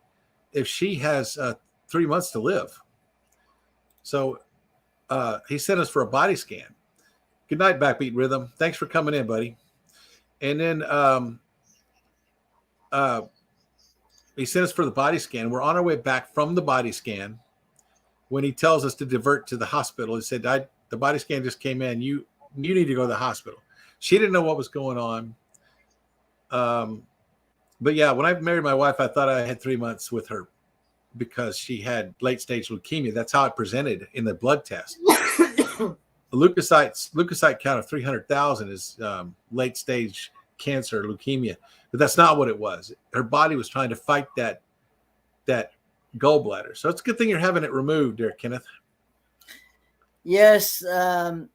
if she has 3 months to live. So he sent us for a body scan. Good night, Backbeat Rhythm. Thanks for coming in, buddy. And then he sent us for the body scan. We're on our way back from the body scan when he tells us to divert to the hospital. He said, the body scan just came in. You need to go to the hospital. She didn't know what was going on. But yeah, when I married my wife, I thought I had 3 months with her because she had late stage leukemia. That's how it presented in the blood test. The leukocyte count of 300,000 is late stage cancer, leukemia, but that's not what it was. Her body was trying to fight that gallbladder. So it's a good thing you're having it removed there, Kenneth. Yes. I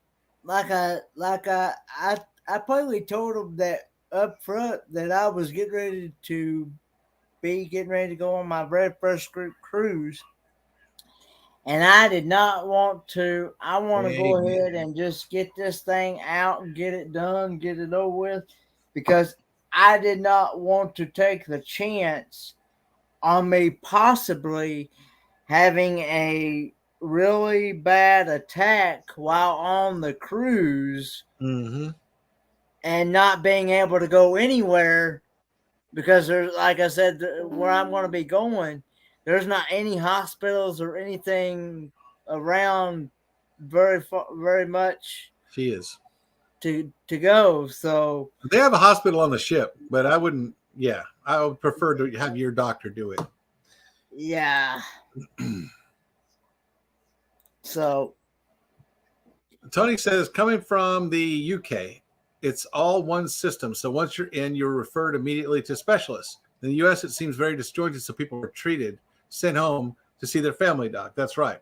probably told him that up front that I was getting ready to go on my very first cruise. And I did not want to. I want to go ahead and just get this thing out and get it done, get it over with, because I did not want to take the chance on me possibly having a really bad attack while on the cruise Mm-hmm. and not being able to go anywhere because there's, like I said, where I'm going to be going, there's not any hospitals or anything around very much. She is. To go. So they have a hospital on the ship, but I wouldn't. Yeah, I would prefer to have your doctor do it. Yeah. So Tony says, coming from the UK, it's all one system. So once you're in, you're referred immediately to specialists. In the US, it seems very disjointed, so people are treated, sent home to see their family doc. That's right.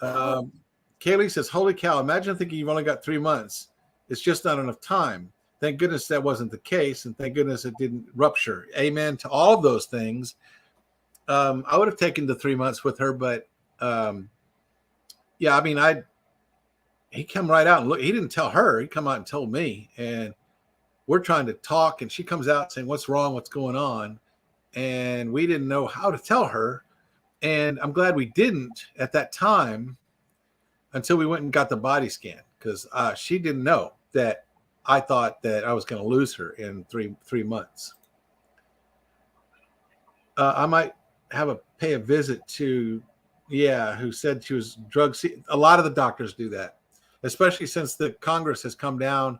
Kaylee says, holy cow, imagine thinking you've only got 3 months. It's just not enough time. Thank goodness that wasn't the case, and thank goodness it didn't rupture. Amen to all of those things. I would have taken the 3 months with her, but yeah, I mean, he come right out and look. He didn't tell her. He come out and told me, and we're trying to talk, and she comes out saying, "What's wrong? What's going on?" And we didn't know how to tell her, and I'm glad we didn't at that time until we went and got the body scan, because she didn't know that I thought that I was going to lose her in three months. I might pay a visit to, who said she was drug. A lot of the doctors do that, especially since the Congress has come down.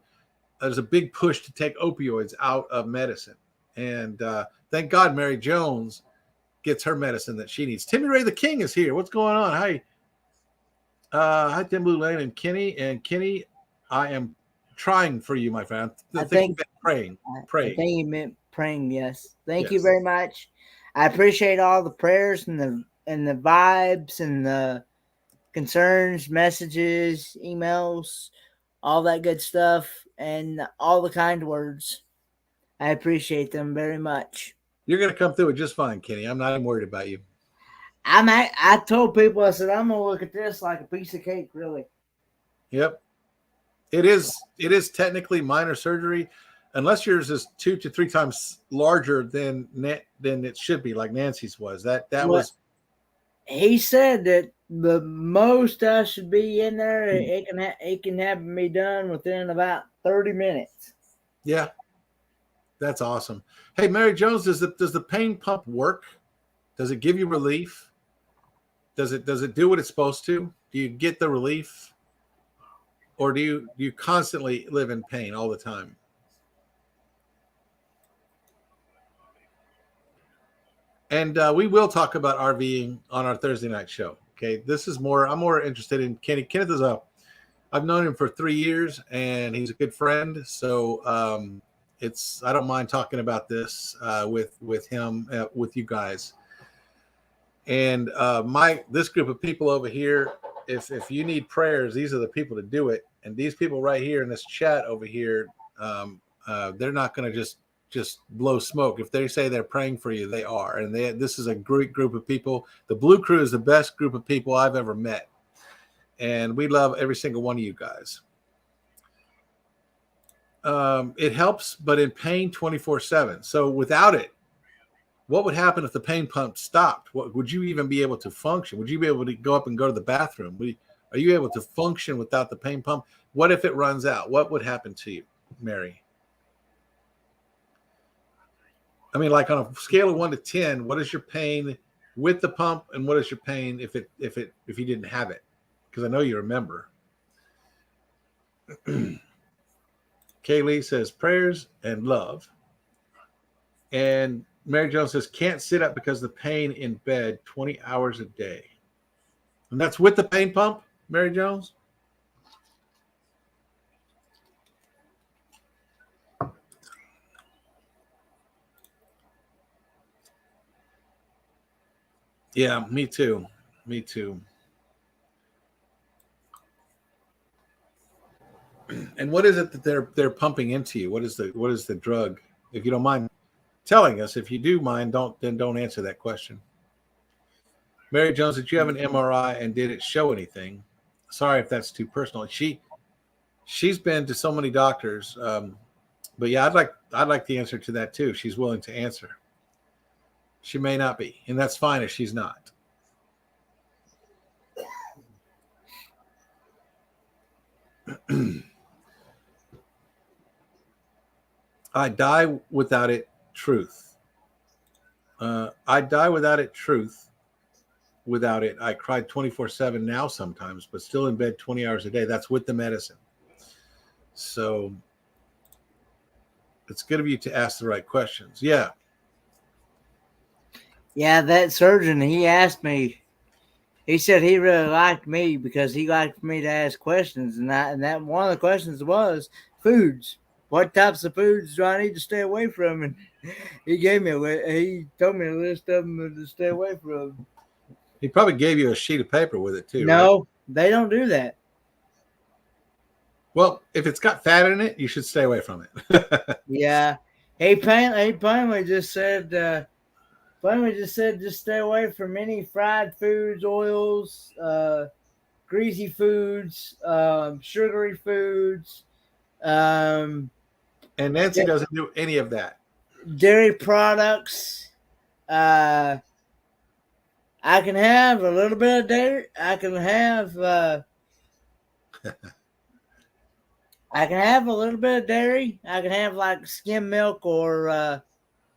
There's a big push to take opioids out of medicine. And thank God Mary Jones gets her medicine that she needs. Timmy Ray the King is here. What's going on? Hi. Hi, Tim Blue Lane and Kenny. And Kenny, I am trying for you, my friend. I think praying. I think you meant praying, yes. Thank you very much. I appreciate all the prayers and the vibes and the concerns, messages, emails, all that good stuff, and all the kind words. I appreciate them very much. You're going to come through it just fine, Kenny. I'm not even worried about you. I told people, I said, I'm going to look at this like a piece of cake, really. Yep. It is technically minor surgery, unless yours is 2 to 3 times larger than it should be, like Nancy's was. That was. He said that the most I should be in there, it can have me done within about 30 minutes. Yeah, that's awesome. Hey, Mary Jones, does the pain pump work? Does it give you relief? Does it do what it's supposed to? Do you get the relief, or do you constantly live in pain all the time? And we will talk about RVing on our Thursday night show. Okay, I'm more interested in Kenny. Kenneth is I've known him for 3 years, and he's a good friend. So I don't mind talking about this with him, with you guys. And this group of people over here, if you need prayers, these are the people to do it. And these people right here in this chat over here, they're not going to just blow smoke. If they say they're praying for you, they are. And this is a great group of people. The Blue Crew is the best group of people I've ever met. And we love every single one of you guys. It helps, but in pain 24/7. So without it, what would happen if the pain pump stopped? Would you even be able to function? Would you be able to go up and go to the bathroom? Are you able to function without the pain pump? What if it runs out? What would happen to you, Mary? I mean, like on a scale of 1 to 10, what is your pain with the pump, and what is your pain if you didn't have it? Because I know you remember. Kaylee says prayers and love. And Mary Jones says can't sit up because of the pain in bed 20 hours a day. And that's with the pain pump, Mary Jones? Yeah, me too. Me too. And what is it that they're pumping into you? What is the drug? If you don't mind telling us, if you do mind, don't answer that question. Mary Jones, did you have an MRI and did it show anything? Sorry if that's too personal. She's been to so many doctors. But yeah, I'd like the answer to that too. If she's willing to answer. She may not be, and that's fine if she's not. I die without it. Truth. I die without it. Truth. Without it, I cried 24/7 now sometimes, but still in bed 20 hours a day. That's with the medicine. So it's good of you to ask the right questions. Yeah. Yeah, that surgeon, he asked me, he said he really liked me because he liked me to ask questions. And that one of the questions was foods. What types of foods do I need to stay away from? And he told me a list of them to stay away from. He probably gave you a sheet of paper with it too. No, right? they don't do that. Well, if it's got fat in it, you should stay away from it. Yeah. He plainly just said, just stay away from any fried foods, oils, greasy foods, sugary foods, and Nancy doesn't do any of that. Dairy products. I can have a little bit of dairy. I can have a little bit of dairy. I can have like skim milk or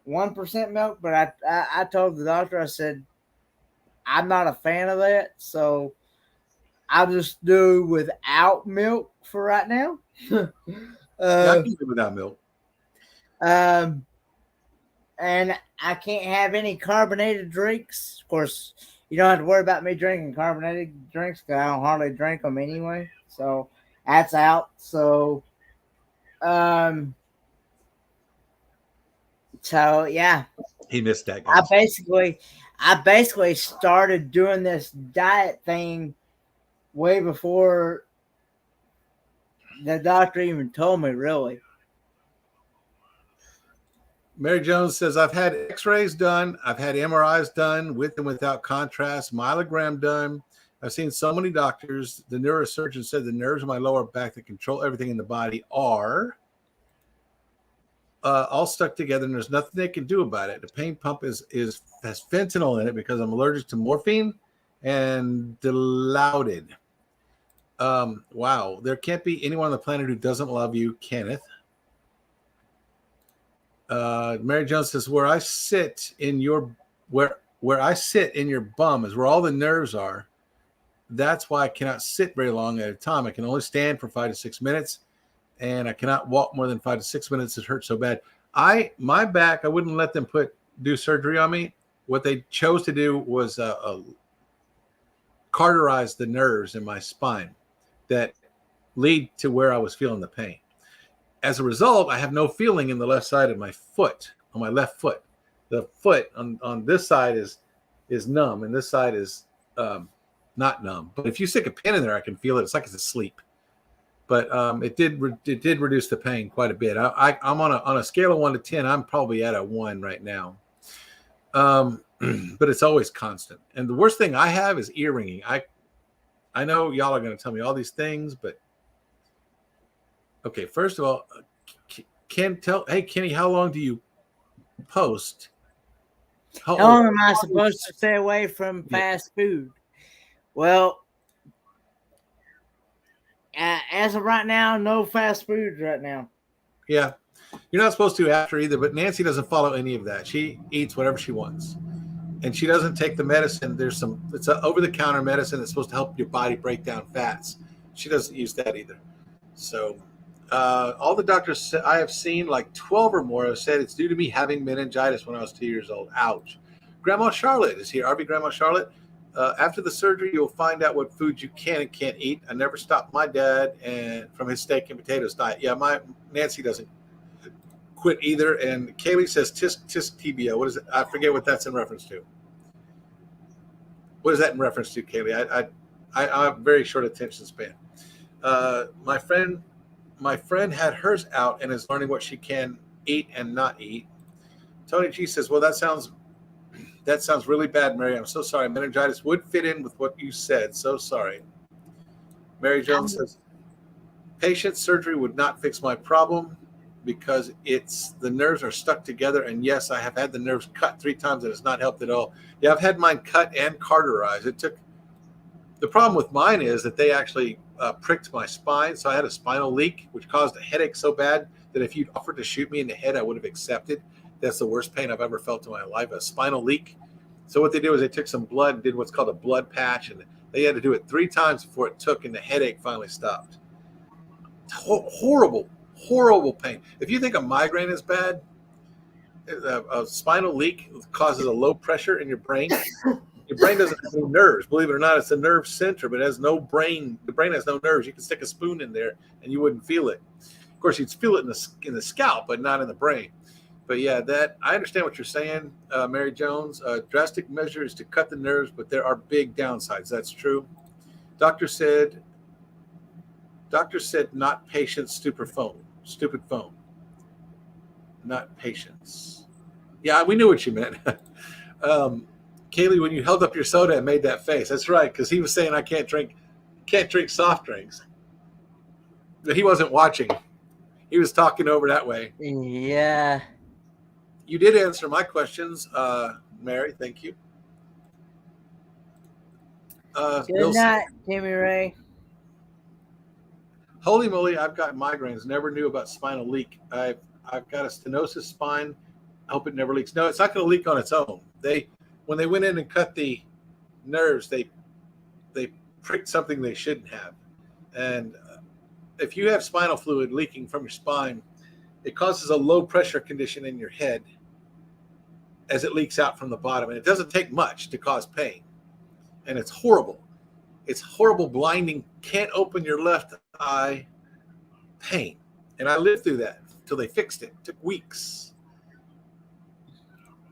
1% milk. But I told the doctor, I said, I'm not a fan of that, so I'll just do without milk for right now. Yeah, I can do without milk. And I can't have any carbonated drinks. Of course, you don't have to worry about me drinking carbonated drinks because I don't hardly drink them anyway. So that's out. So yeah. He missed that, guys. I basically started doing this diet thing way before the doctor even told me, really. Mary Jones says, I've had x-rays done. I've had MRIs done with and without contrast, myelogram done. I've seen so many doctors. The neurosurgeon said the nerves in my lower back that control everything in the body are all stuck together, and there's nothing they can do about it. The pain pump has fentanyl in it because I'm allergic to morphine and Dilaudid. Wow. There can't be anyone on the planet who doesn't love you, Kenneth. Mary Jones says, where I sit in your bum is where all the nerves are. That's why I cannot sit very long at a time. I can only stand for 5 to 6 minutes, and I cannot walk more than 5 to 6 minutes. It hurts so bad. My back, I wouldn't let them do surgery on me. What they chose to do was cauterize the nerves in my spine that lead to where I was feeling the pain. As a result, I have no feeling in the left side of my foot, on my left foot. The foot on this side is numb, and this side is not numb. But if you stick a pin in there, I can feel it. It's like it's asleep. But it did reduce the pain quite a bit. I'm on a scale of 1 to 10. I'm probably at a 1 right now. But it's always constant. And the worst thing I have is ear ringing. I know y'all are going to tell me all these things, but okay, first of all, hey, Kenny, how long do you post? How long am I supposed to stay away from fast food? Well, as of right now, no fast foods right now. Yeah. You're not supposed to after either, but Nancy doesn't follow any of that. She eats whatever she wants. And she doesn't take the medicine. It's an over-the-counter medicine that's supposed to help your body break down fats. She doesn't use that either. So all the doctors I have seen, like 12 or more, have said it's due to me having meningitis when I was 2 years old. Ouch. Grandma Charlotte is here. RV Grandma Charlotte. After the surgery, you'll find out what foods you can and can't eat. I never stopped my dad from his steak and potatoes diet. Yeah, my Nancy doesn't quit either. And Kaylee says tisk TBL. What is it? I forget what that's in reference to. What is that in reference to, Kaylee? I have very short attention span. My friend had hers out and is learning what she can eat and not eat. Tony G says, well, that sounds really bad, Mary. I'm so sorry. Meningitis would fit in with what you said. So sorry. Mary Jones says, patient surgery would not fix my problem. because the nerves are stuck together. And yes, I have had the nerves cut 3 times and it's not helped at all. Yeah, I've had mine cut and cauterized. The problem with mine is that they actually pricked my spine. So I had a spinal leak, which caused a headache so bad that if you'd offered to shoot me in the head, I would have accepted. That's the worst pain I've ever felt in my life, a spinal leak. So what they did was they took some blood and did what's called a blood patch, and they had to do it 3 times before it took, and the headache finally stopped. Horrible, horrible pain. If you think a migraine is bad, a spinal leak causes a low pressure in your brain. Your brain doesn't have any nerves. Believe it or not, it's a nerve center, but it has no brain. The brain has no nerves. You can stick a spoon in there and you wouldn't feel it. Of course, you'd feel it in the scalp, but not in the brain. But yeah, I understand what you're saying, Mary Jones. Drastic measures to cut the nerves, but there are big downsides. That's true. Doctor said not patients, stupid phone, not patients. Yeah, we knew what you meant. Kaylee, when you held up your soda and made that face, that's right, because he was saying I can't drink soft drinks, but he wasn't watching. He was talking over that way. Yeah. You did answer my questions, Mary. Thank you. Good night, Timmy Ray. Holy moly, I've got migraines. Never knew about spinal leak. I've got a stenosis spine. I hope it never leaks. No, it's not going to leak on its own. When they went in and cut the nerves, they pricked something they shouldn't have. And if you have spinal fluid leaking from your spine, it causes a low pressure condition in your head as it leaks out from the bottom. And it doesn't take much to cause pain. And it's horrible. It's horrible, blinding, can't open your left eye pain. And I lived through that until they fixed it. It took weeks.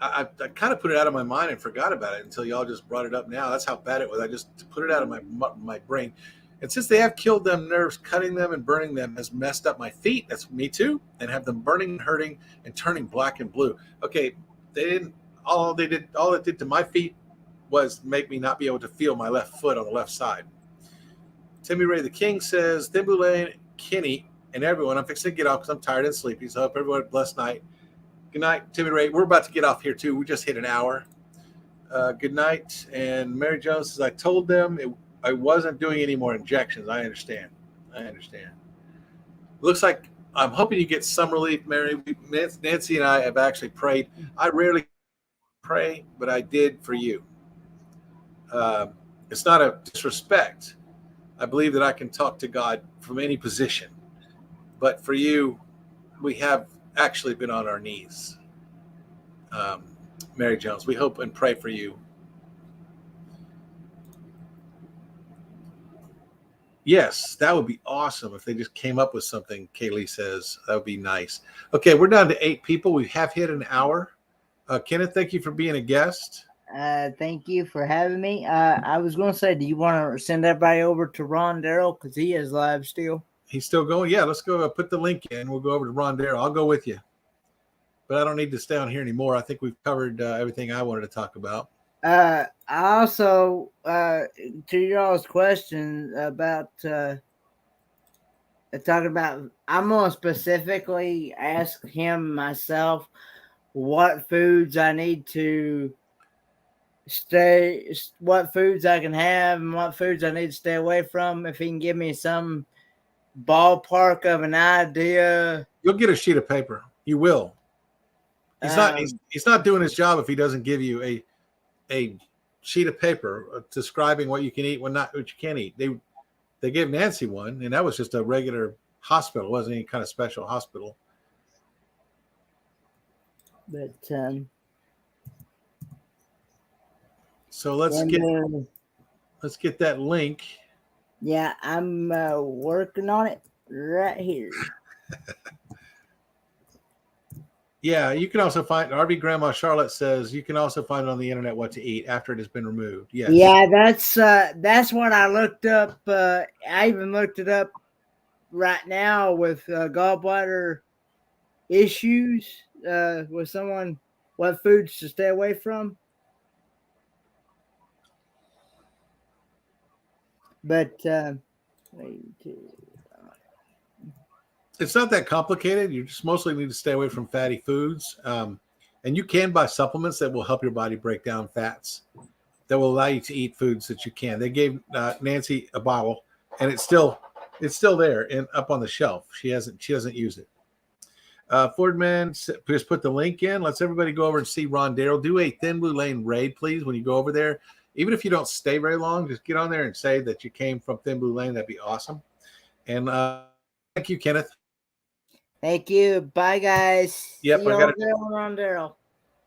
I kind of put it out of my mind and forgot about it until y'all just brought it up now. That's how bad it was. I just put it out of my brain. And since they have killed them nerves, cutting them and burning them has messed up my feet. That's me too. And have them burning and hurting and turning black and blue. Okay, all it did to my feet was make me not be able to feel my left foot on the left side. Timmy Ray the King says, Thimbulane, Kenny, and everyone, I'm fixing to get off because I'm tired and sleepy. So I hope everyone had a blessed night. Good night, Timmy Ray. We're about to get off here too. We just hit an hour. Good night. And Mary Jones says, I told them I wasn't doing any more injections. I understand. Looks like I'm hoping you get some relief, Mary. Nancy and I have actually prayed. I rarely pray, but I did for you. It's not a disrespect. I believe that I can talk to God from any position. But for you, we have actually been on our knees. Mary Jones, we hope and pray for you. Yes, that would be awesome if they just came up with something, Kaylee says. That would be nice. Okay, we're down to 8 people. We have hit an hour. Kenneth, thank you for being a guest. Thank you for having me. I was going to say, do you want to send everybody over to Ron Darrell because he is live still? He's still going? Yeah, let's go put the link in. We'll go over to Ron Darrell. I'll go with you. But I don't need to stay on here anymore. I think we've covered everything I wanted to talk about. I also, to y'all's question about talking about, I'm going to specifically ask him myself what foods I need to what foods I can have and what foods I need to stay away from. If he can give me some ballpark of an idea. You'll get a sheet of paper. You will. He's not doing his job if he doesn't give you a sheet of paper describing what you can eat, what you can't eat. They gave Nancy one, and that was just a regular hospital. It wasn't any kind of special hospital. But so let's get that link. Yeah, I'm working on it right here. Yeah, you can also find RV Grandma Charlotte says you can also find it on the internet what to eat after it has been removed. Yes. Yeah, that's what I looked up. I even looked it up right now with gallbladder issues with someone, what foods to stay away from. But It's not that complicated. You just mostly need to stay away from fatty foods. And you can buy supplements that will help your body break down fats that will allow you to eat foods that you can. They gave Nancy a bottle, and it's still there and up on the shelf. She doesn't use it. Fordman just put the link in. Let's everybody go over and see Ron Darrell. Do a Thin Blue Lane raid, please, when you go over there. Even if you don't stay very long, just get on there and say that you came from Thin Blue Lane. That'd be awesome. And thank you, Kenneth. Thank you. Bye, guys. Yep, See you over there on Daryl.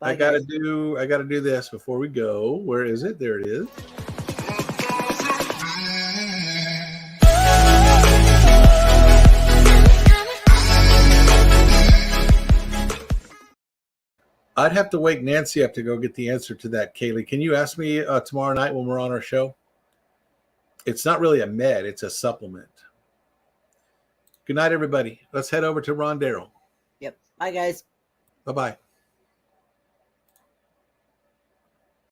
I gotta do this before we go. Where is it? There it is. I'd have to wake Nancy up to go get the answer to that, Kaylee. Can you ask me tomorrow night when we're on our show? It's not really a med, it's a supplement. Good night, everybody. Let's head over to Ron Darrell. Yep. Bye, guys. Bye-bye.